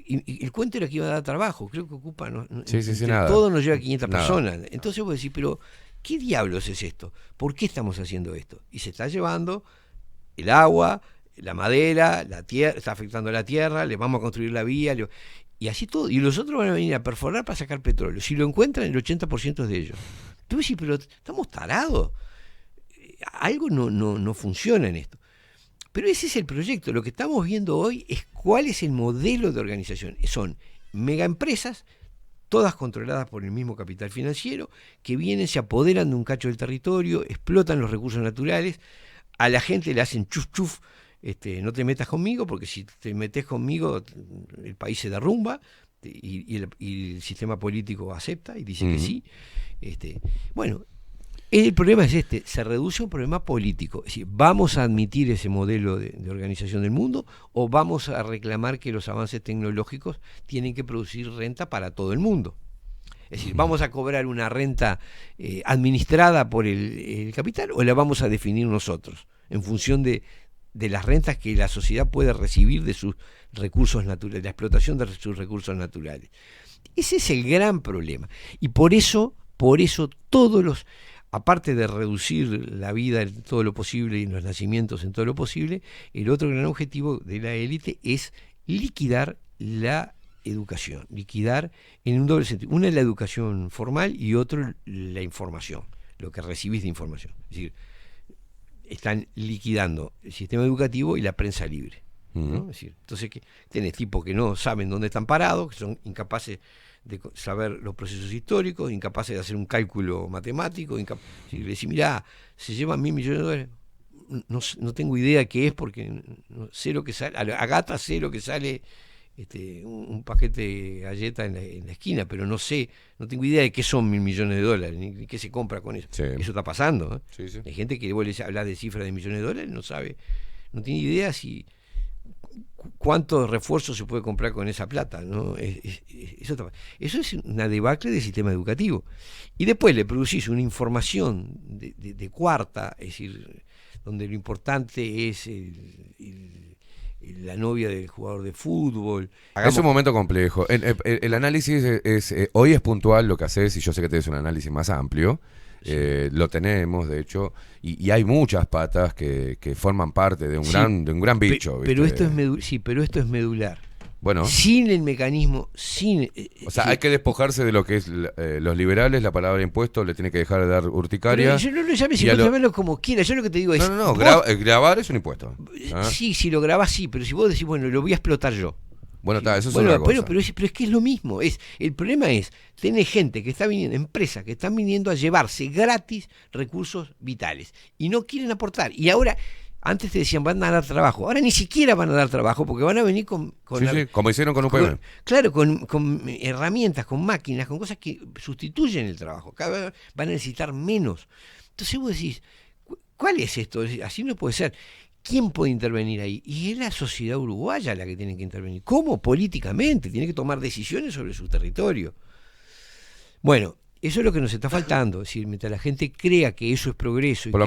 y el cuento era que iba a dar trabajo, creo que ocupa, nada. todo nos lleva a 500 Nada. personas. Entonces vos decís, pero ¿qué diablos es esto? ¿Por qué estamos haciendo esto? Y se está llevando el agua, la madera, la tierra, está afectando a la tierra, le vamos a construir la vía, y así todo. Y los otros van a venir a perforar para sacar petróleo. Si lo encuentran, el 80% es de ellos. Tú decís, pero estamos tarados. Algo no funciona en esto. Pero ese es el proyecto. Lo que estamos viendo hoy es cuál es el modelo de organización. Son megaempresas, todas controladas por el mismo capital financiero, que vienen, se apoderan de un cacho del territorio, explotan los recursos naturales, a la gente le hacen chuf chuf, no te metas conmigo, porque si te metes conmigo el país se derrumba, y el sistema político acepta y dice que sí. Bueno, el problema es se reduce a un problema político. Es decir, ¿vamos a admitir ese modelo de organización del mundo o vamos a reclamar que los avances tecnológicos tienen que producir renta para todo el mundo? Es decir, ¿vamos a cobrar una renta administrada por el capital o la vamos a definir nosotros en función de las rentas que la sociedad puede recibir de sus recursos naturales, la explotación de sus recursos naturales? Ese es el gran problema. Y por eso todos los... Aparte de reducir la vida en todo lo posible y los nacimientos en todo lo posible, el otro gran objetivo de la élite es liquidar la educación, liquidar en un doble sentido. Una es la educación formal y otro la información, lo que recibís de información. Es decir, están liquidando el sistema educativo y la prensa libre, ¿no? Es decir, entonces tenés tipos que no saben dónde están parados, que son incapaces de saber los procesos históricos, incapaces de hacer un cálculo matemático, si le decís, mirá, se llevan $1.000 millones, no tengo idea qué es, porque no sé lo que sale, a gata sé lo que sale un paquete de galleta en la esquina, pero no tengo idea de qué son $1.000 millones, ni qué se compra con eso. Sí. Eso está pasando, ¿eh? Sí, sí. Hay gente que vos le hablas de cifras de millones de dólares, no sabe, no tiene idea cuántos refuerzos se puede comprar con esa plata, ¿no? Eso es una debacle del sistema educativo. Y después le producís una información de cuarta, es decir, donde lo importante es la novia del jugador de fútbol. Es un momento complejo. El análisis hoy es puntual lo que haces, y yo sé que tenés un análisis más amplio. Sí. Lo tenemos, de hecho, y hay muchas patas que forman parte de un gran bicho. Pero esto es medular. Bueno. Sin el mecanismo, o sea, hay que despojarse de lo que es los liberales, la palabra impuesto le tiene que dejar de dar urticaria. Pero yo no lo llames, llámelo como quieras. Yo lo que te digo es... No, grabar es un impuesto. Sí, si lo grabás sí, pero si vos decís, bueno, lo voy a explotar yo. Bueno, eso es otra cosa. Pero es que es lo mismo. El problema es, tenés gente que está viniendo, empresas que están viniendo a llevarse gratis recursos vitales y no quieren aportar. Y ahora, antes te decían van a dar trabajo, ahora ni siquiera van a dar trabajo porque van a venir con como hicieron con UPM. Claro, con herramientas, con máquinas, con cosas que sustituyen el trabajo. Cada vez van a necesitar menos. Entonces vos decís, ¿cuál es esto? Así no puede ser. ¿Quién puede intervenir ahí? Y es la sociedad uruguaya la que tiene que intervenir. ¿Cómo? Políticamente. Tiene que tomar decisiones sobre su territorio. Bueno, eso es lo que nos está faltando. Es decir, mientras la gente crea que eso es progreso. Por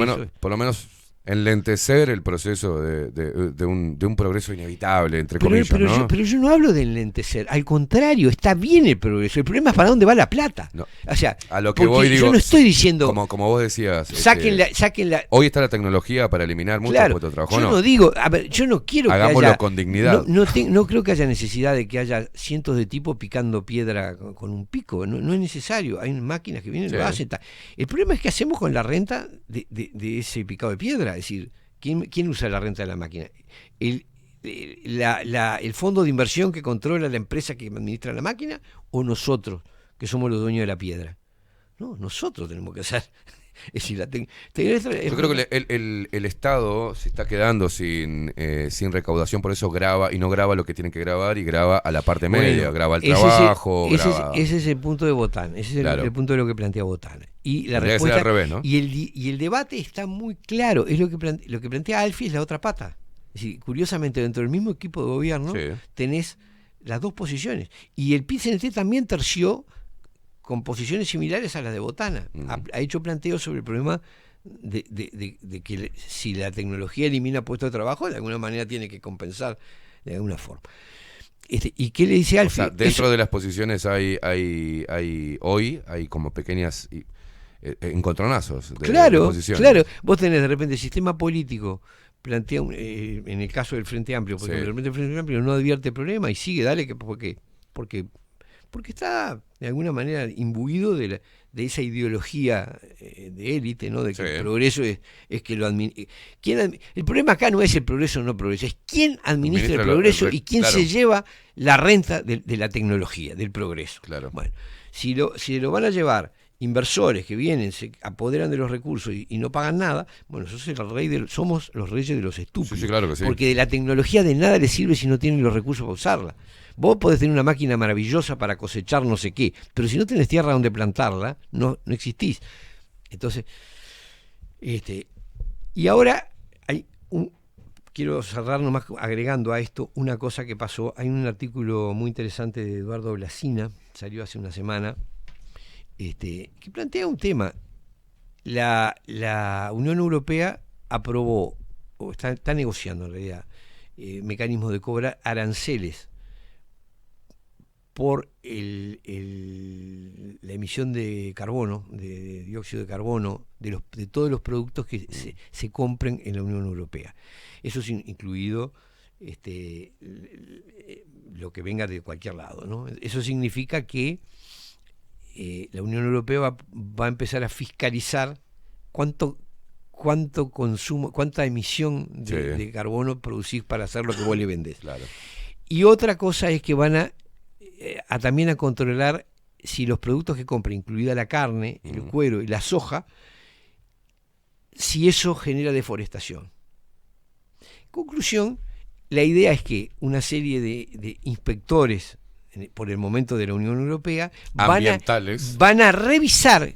lo menos enlentecer el proceso de un progreso inevitable, entre comillas, ¿no? Pero yo no hablo de enlentecer. Al contrario, está bien el progreso. El problema es para dónde va la plata. No. O sea, a lo que voy, digo, yo no estoy diciendo... Como vos decías... Sáquenla. Hoy está la tecnología para eliminar muchos puestos de trabajo. Yo no digo... A ver, yo no quiero Hagámoslo que haya... con dignidad. No creo que haya necesidad de que haya cientos de tipos picando piedra con un pico. No es necesario. Hay máquinas que vienen y lo hacen. El problema es qué hacemos con la renta de ese picado de piedra. Es decir... ¿Quién usa la renta de la máquina? ¿El fondo de inversión que controla la empresa que administra la máquina o nosotros, que somos los dueños de la piedra? No, nosotros tenemos que hacer. Es decir, yo creo que el Estado se está quedando sin recaudación, por eso graba y no graba lo que tiene que grabar y graba a la parte media, graba el trabajo. Ese es el punto de Botán, ese es el punto de lo que plantea Botán. Y la respuesta al revés, ¿no? y el debate está muy claro, es lo que plantea Alfie, es la otra pata. Es decir, curiosamente, dentro del mismo equipo de gobierno tenés las dos posiciones. Y el PIT-CNT también terció con posiciones similares a las de Botana. Ha hecho planteos sobre el problema de que si la tecnología elimina puestos de trabajo, de alguna manera tiene que compensar de alguna forma. ¿Y qué le dice Alfie? O sea, dentro de las posiciones hay como pequeñas encontronazos de posiciones. Claro. Vos tenés de repente el sistema político plantea, en el caso del Frente Amplio, porque de repente el Frente Amplio no advierte problema y sigue, dale, porque está de alguna manera imbuido de esa ideología de élite, ¿no? De que el progreso es que lo administra. El problema acá no es el progreso o no progreso, es quién administra el progreso y quién se lleva la renta de la tecnología, del progreso. Claro. Bueno, si lo van a llevar inversores que vienen, se apoderan de los recursos y no pagan nada, bueno, somos los reyes de los estúpidos. Sí, claro que sí. Porque de la tecnología de nada les sirve si no tienen los recursos para usarla. Vos podés tener una máquina maravillosa para cosechar no sé qué, pero si no tenés tierra donde plantarla, no existís. Entonces, y ahora quiero cerrar nomás agregando a esto una cosa que pasó. Hay un artículo muy interesante de Eduardo Blasina, salió hace una semana, que plantea un tema. La Unión Europea aprobó, o está negociando en realidad, mecanismos de cobrar aranceles por la emisión de carbono, de dióxido de carbono, de todos los productos que se compren en la Unión Europea. Eso es incluido lo que venga de cualquier lado, ¿no? Eso significa que la Unión Europea va a empezar a fiscalizar cuánto consumo, cuánta emisión de carbono producís para hacer lo que vos le vendés. Claro. Y otra cosa es que van a también a controlar si los productos que compra, incluida la carne, el cuero y la soja, si eso genera deforestación. Conclusión, la idea es que una serie de inspectores, por el momento de la Unión Europea, van a revisar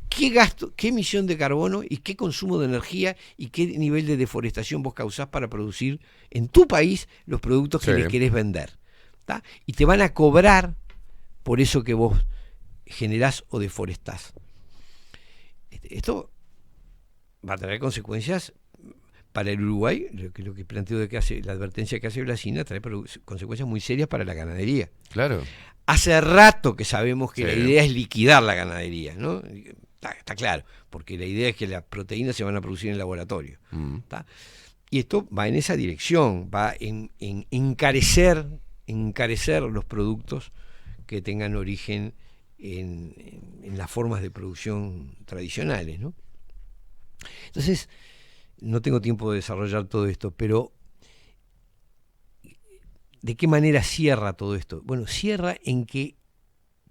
qué gasto, qué emisión de carbono y qué consumo de energía y qué nivel de deforestación vos causás para producir en tu país los productos que les querés vender. ¿Tá? Y te van a cobrar por eso que vos generás o deforestás. Esto va a traer consecuencias para el Uruguay. Lo que planteo la advertencia que hace Blasina trae consecuencias muy serias para la ganadería. Claro. Hace rato que sabemos que la idea es liquidar la ganadería, ¿no? Está claro, porque la idea es que las proteínas se van a producir en el laboratorio. Y esto va en esa dirección, va en encarecer los productos que tengan origen en las formas de producción tradicionales, ¿no? Entonces, no tengo tiempo de desarrollar todo esto, pero ¿de qué manera cierra todo esto? Bueno, cierra en que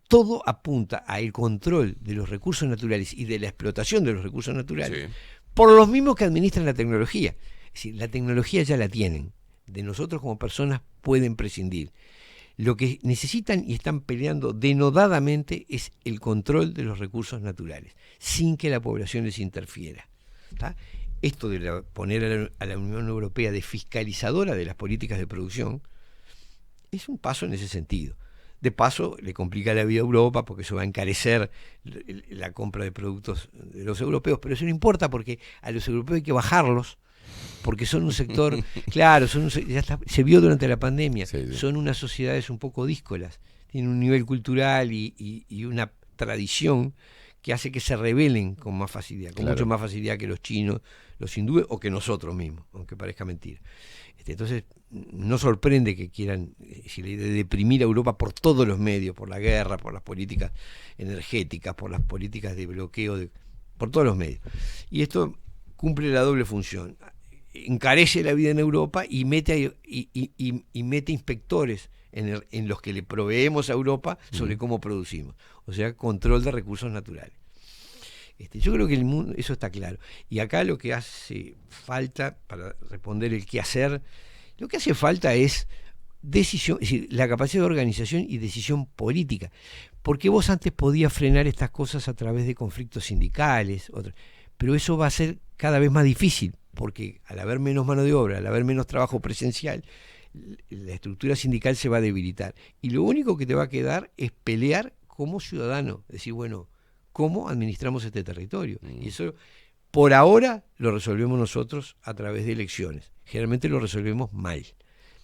todo apunta al control de los recursos naturales y de la explotación de los recursos naturales por los mismos que administran la tecnología. Es decir, la tecnología ya la tienen. De nosotros como personas pueden prescindir. Lo que necesitan y están peleando denodadamente es el control de los recursos naturales, sin que la población les interfiera. ¿Tá? Esto de poner a la Unión Europea de fiscalizadora de las políticas de producción es un paso en ese sentido. De paso, le complica la vida a Europa porque eso va a encarecer la compra de productos de los europeos, pero eso no importa porque a los europeos hay que bajarlos, porque son un sector, claro, se vio durante la pandemia, son unas sociedades un poco díscolas, tienen un nivel cultural y una tradición que hace que se rebelen con más facilidad, con mucho más facilidad que los chinos, los hindúes o que nosotros mismos, aunque parezca mentira. Entonces, no sorprende que quieran deprimir a Europa por todos los medios, por la guerra, por las políticas energéticas, por las políticas de bloqueo, por todos los medios. Y esto cumple la doble función. Encarece la vida en Europa y mete inspectores en los que le proveemos a Europa sobre cómo producimos. O sea, control de recursos naturales. Yo creo que el mundo, eso está claro. Y acá lo que hace falta, para responder el qué hacer, lo que hace falta es decisión, es decir, la capacidad de organización y decisión política. Porque vos antes podías frenar estas cosas a través de conflictos sindicales, pero eso va a ser cada vez más difícil, porque al haber menos mano de obra, al haber menos trabajo presencial, la estructura sindical se va a debilitar. Y lo único que te va a quedar es pelear como ciudadano, decir, bueno, ¿cómo administramos este territorio? Y eso, por ahora, lo resolvemos nosotros a través de elecciones. Generalmente lo resolvemos mal.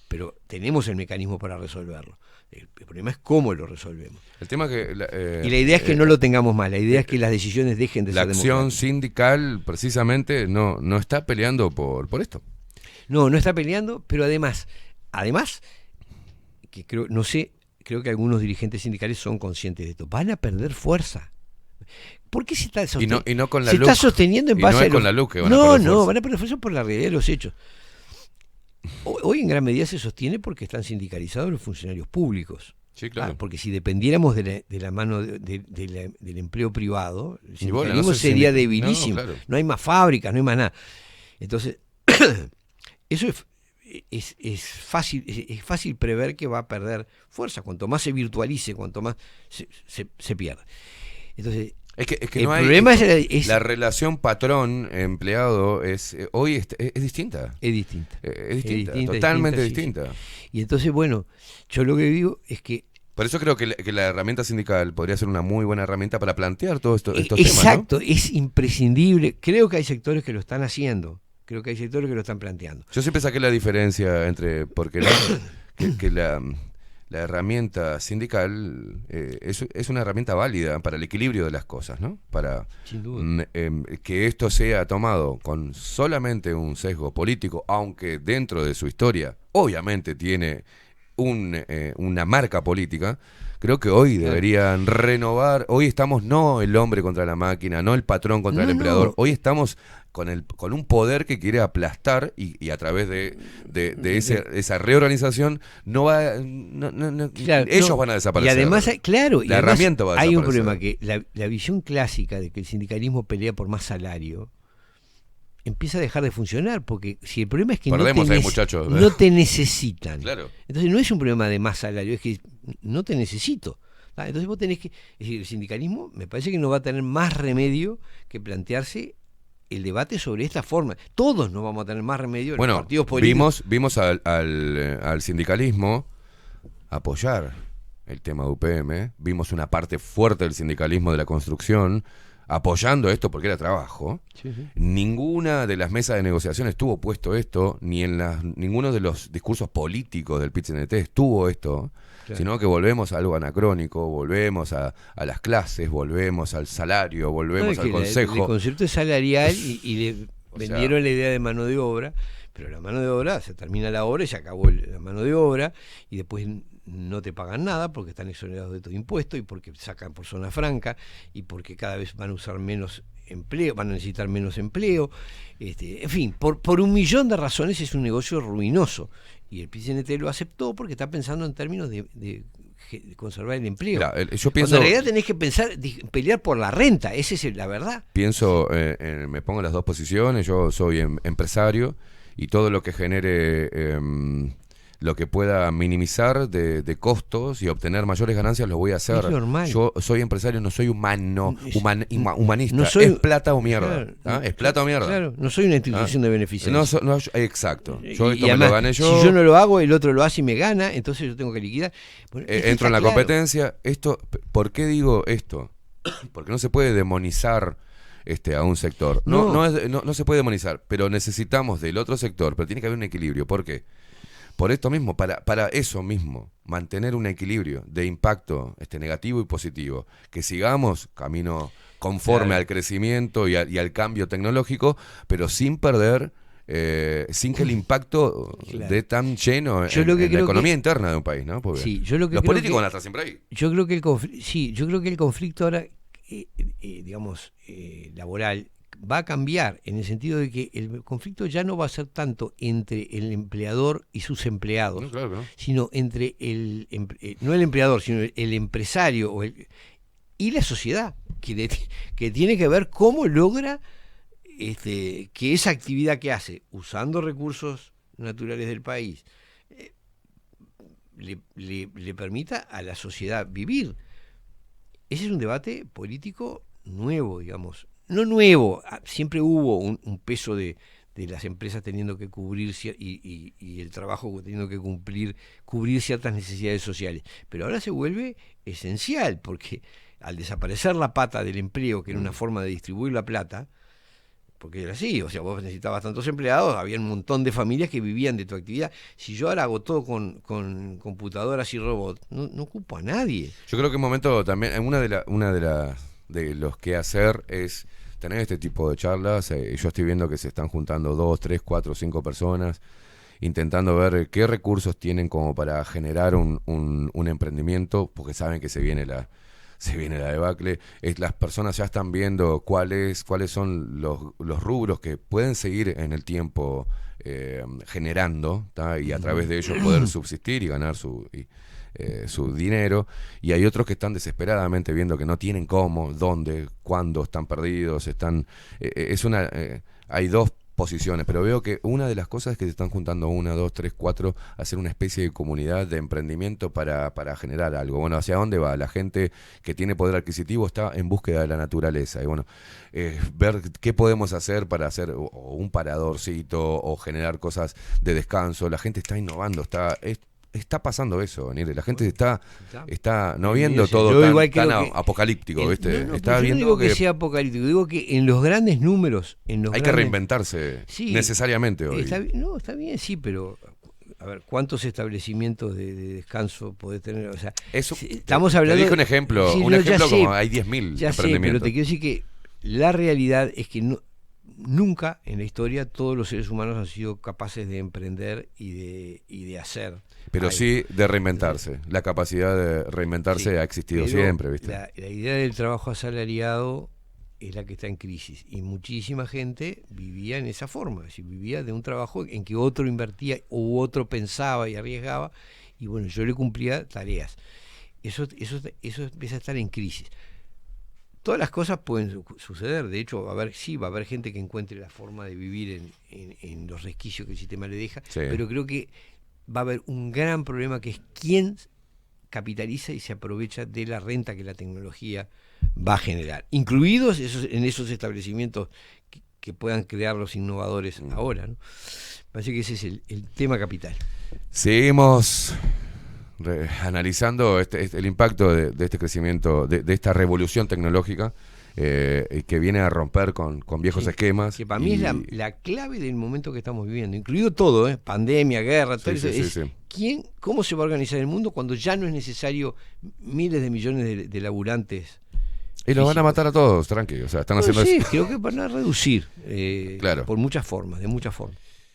pero tenemos el mecanismo para resolverlo. El problema es cómo lo resolvemos. El tema que y la idea es que no lo tengamos más, la idea es que las decisiones dejen de la ser acción democráticas. sindical precisamente no está peleando por esto. No está peleando, pero además, que creo que algunos dirigentes sindicales son conscientes de esto, van a perder fuerza. ¿Por qué se está sosteniendo? Y no con la se LUC. Está sosteniendo en Y base no es a con la LUC que van a perder fuerza. van a perder fuerza por la realidad de los hechos. Hoy en gran medida se sostiene porque están sindicalizados los funcionarios públicos. Sí, claro. Porque si dependiéramos de la mano del empleo privado, el Y bueno, sindicalismo sería debilísimo. No, claro. No hay más fábricas, no hay más nada. Entonces, eso es fácil prever que va a perder fuerza. Cuanto más se virtualice, cuanto más se pierda. Entonces, Es que el no hay, problema es la relación patrón-empleado hoy es distinta. Es distinta. Es distinta, totalmente distinta. Sí. Y entonces, bueno, yo lo que digo es que... Por eso creo que la herramienta sindical podría ser una muy buena herramienta para plantear todos estos temas. Exacto, ¿no? es imprescindible. Creo que hay sectores que lo están haciendo. Creo que hay sectores que lo están planteando. Yo siempre saqué la diferencia porque la herramienta sindical es una herramienta válida para el equilibrio de las cosas, ¿no? Para Sin duda. Que esto sea tomado con solamente un sesgo político, aunque dentro de su historia obviamente tiene una marca política. Creo que hoy deberían renovar. Hoy estamos no el hombre contra la máquina, no el patrón contra el empleador. Hoy estamos con un poder que quiere aplastar y a través de esa reorganización ellos van a desaparecer. Y además, la herramienta va a desaparecer. Hay un problema que la visión clásica de que el sindicalismo pelea por más salario empieza a dejar de funcionar, porque si el problema es que muchachos, no te necesitan, claro. Entonces no es un problema de más salario, es que no te necesito. Entonces vos tenés que, es decir, el sindicalismo me parece que no va a tener más remedio que plantearse el debate sobre esta forma. Todos no vamos a tener más remedio en los partidos políticos. Vimos al sindicalismo apoyar el tema de UPM, vimos una parte fuerte del sindicalismo de la construcción apoyando esto porque era trabajo. Sí. Ninguna de las mesas de negociación estuvo puesto esto, ni en ninguno de los discursos políticos del PIT-CNT estuvo esto, sino que volvemos a algo anacrónico, volvemos a las clases, volvemos al salario, volvemos al consejo. El concepto es salarial y le vendieron la idea de mano de obra, pero la mano de obra, se termina la obra y se acabó la mano de obra, y después no te pagan nada porque están exonerados de todo impuesto y porque sacan por zona franca y porque cada vez van a usar menos empleo, van a necesitar menos empleo, en fin, por un millón de razones es un negocio ruinoso, y el PIT-CNT lo aceptó porque está pensando en términos de conservar el empleo. Yo pienso, cuando en realidad tenés que pelear por la renta, esa es la verdad. Pienso, me pongo en las dos posiciones, yo soy empresario y todo lo que genere lo que pueda minimizar de costos y obtener mayores ganancias lo voy a hacer. Es normal. Yo soy empresario, no soy humanista. No soy, es plata o mierda. Claro, es plata o mierda. Claro, no soy una institución de beneficencia. Exacto. Yo esto además, me lo gané yo. Si yo no lo hago, el otro lo hace y me gana, entonces yo tengo que liquidar. Bueno, entro en la competencia. ¿Por qué digo esto? Porque no se puede demonizar a un sector. No se puede demonizar, pero necesitamos del otro sector, pero tiene que haber un equilibrio. ¿Por qué? Por esto mismo, para eso mismo, mantener un equilibrio de impacto negativo y positivo, que sigamos camino conforme al crecimiento y al cambio tecnológico, pero sin perder, sin que el impacto dé tan lleno en la economía interna de un país, ¿no? Porque los políticos van a estar siempre ahí. Yo creo que el conflicto ahora, laboral, va a cambiar en el sentido de que el conflicto ya no va a ser tanto entre el empleador y sus empleados, sino entre no el empleador, sino el empresario y la sociedad, que tiene que ver cómo logra que esa actividad que hace, usando recursos naturales del país, le permita a la sociedad vivir. Ese es un debate político nuevo, digamos. No nuevo, siempre hubo un peso de las empresas teniendo que cubrirse y el trabajo teniendo que cubrir ciertas necesidades sociales. Pero ahora se vuelve esencial, porque al desaparecer la pata del empleo, que era una forma de distribuir la plata, porque era así, o sea, vos necesitabas tantos empleados, había un montón de familias que vivían de tu actividad. Si yo ahora hago todo con computadoras y robots, no ocupo a nadie. Yo creo que en un momento también, de los que hacer es tener este tipo de charlas. Yo estoy viendo que se están juntando 2, 3, 4, 5 personas, intentando ver qué recursos tienen como para generar un emprendimiento, porque saben que se viene la debacle. Las personas ya están viendo cuáles son los rubros que pueden seguir en el tiempo generando, ¿tá? Y a través de ellos poder subsistir y ganar su dinero. Y hay otros que están desesperadamente viendo que no tienen cómo, dónde, cuándo, están perdidos, hay dos posiciones, pero veo que una de las cosas es que se están juntando 1, 2, 3, 4, hacer una especie de comunidad de emprendimiento para generar algo. Bueno, ¿hacia dónde va? La gente que tiene poder adquisitivo está en búsqueda de la naturaleza, y bueno, ver qué podemos hacer para hacer o un paradorcito o generar cosas de descanso. La gente está innovando, está pasando eso, Daniel. La gente está no viendo todo tan apocalíptico, ¿viste? Está viendo, no digo que sea apocalíptico, digo que en los grandes números, hay que reinventarse necesariamente hoy. Está bien, sí, pero a ver, ¿cuántos establecimientos de descanso podés tener? O sea, estamos hablando. Te dije un ejemplo, como hay 10.000 ya sé, pero te quiero decir que la realidad es que nunca en la historia todos los seres humanos han sido capaces de emprender y de hacer. Pero sí de reinventarse. La capacidad de reinventarse ha existido siempre, ¿viste? La idea del trabajo asalariado es la que está en crisis. Y muchísima gente vivía en esa forma. Es decir, vivía de un trabajo en que otro invertía u otro pensaba y arriesgaba. Y bueno, yo le cumplía tareas. Eso empieza a estar en crisis. Todas las cosas pueden suceder. De hecho, va a haber gente que encuentre la forma de vivir en los resquicios que el sistema le deja. Sí. Pero creo que va a haber un gran problema, que es quién capitaliza y se aprovecha de la renta que la tecnología va a generar, incluidos en esos establecimientos que puedan crear los innovadores ahora, ¿no? Parece que ese es el tema capital. Seguimos analizando el impacto de este crecimiento, de esta revolución tecnológica que viene a romper con viejos esquemas. Que para mí es la clave del momento que estamos viviendo, incluido todo, pandemia, guerra, todo eso. ¿Cómo se va a organizar el mundo cuando ya no es necesario miles de millones de laburantes? Y los van a matar a todos, tranqui. O sea, están haciendo eso. Creo que van a reducir, claro, por muchas formas, de muchas formas.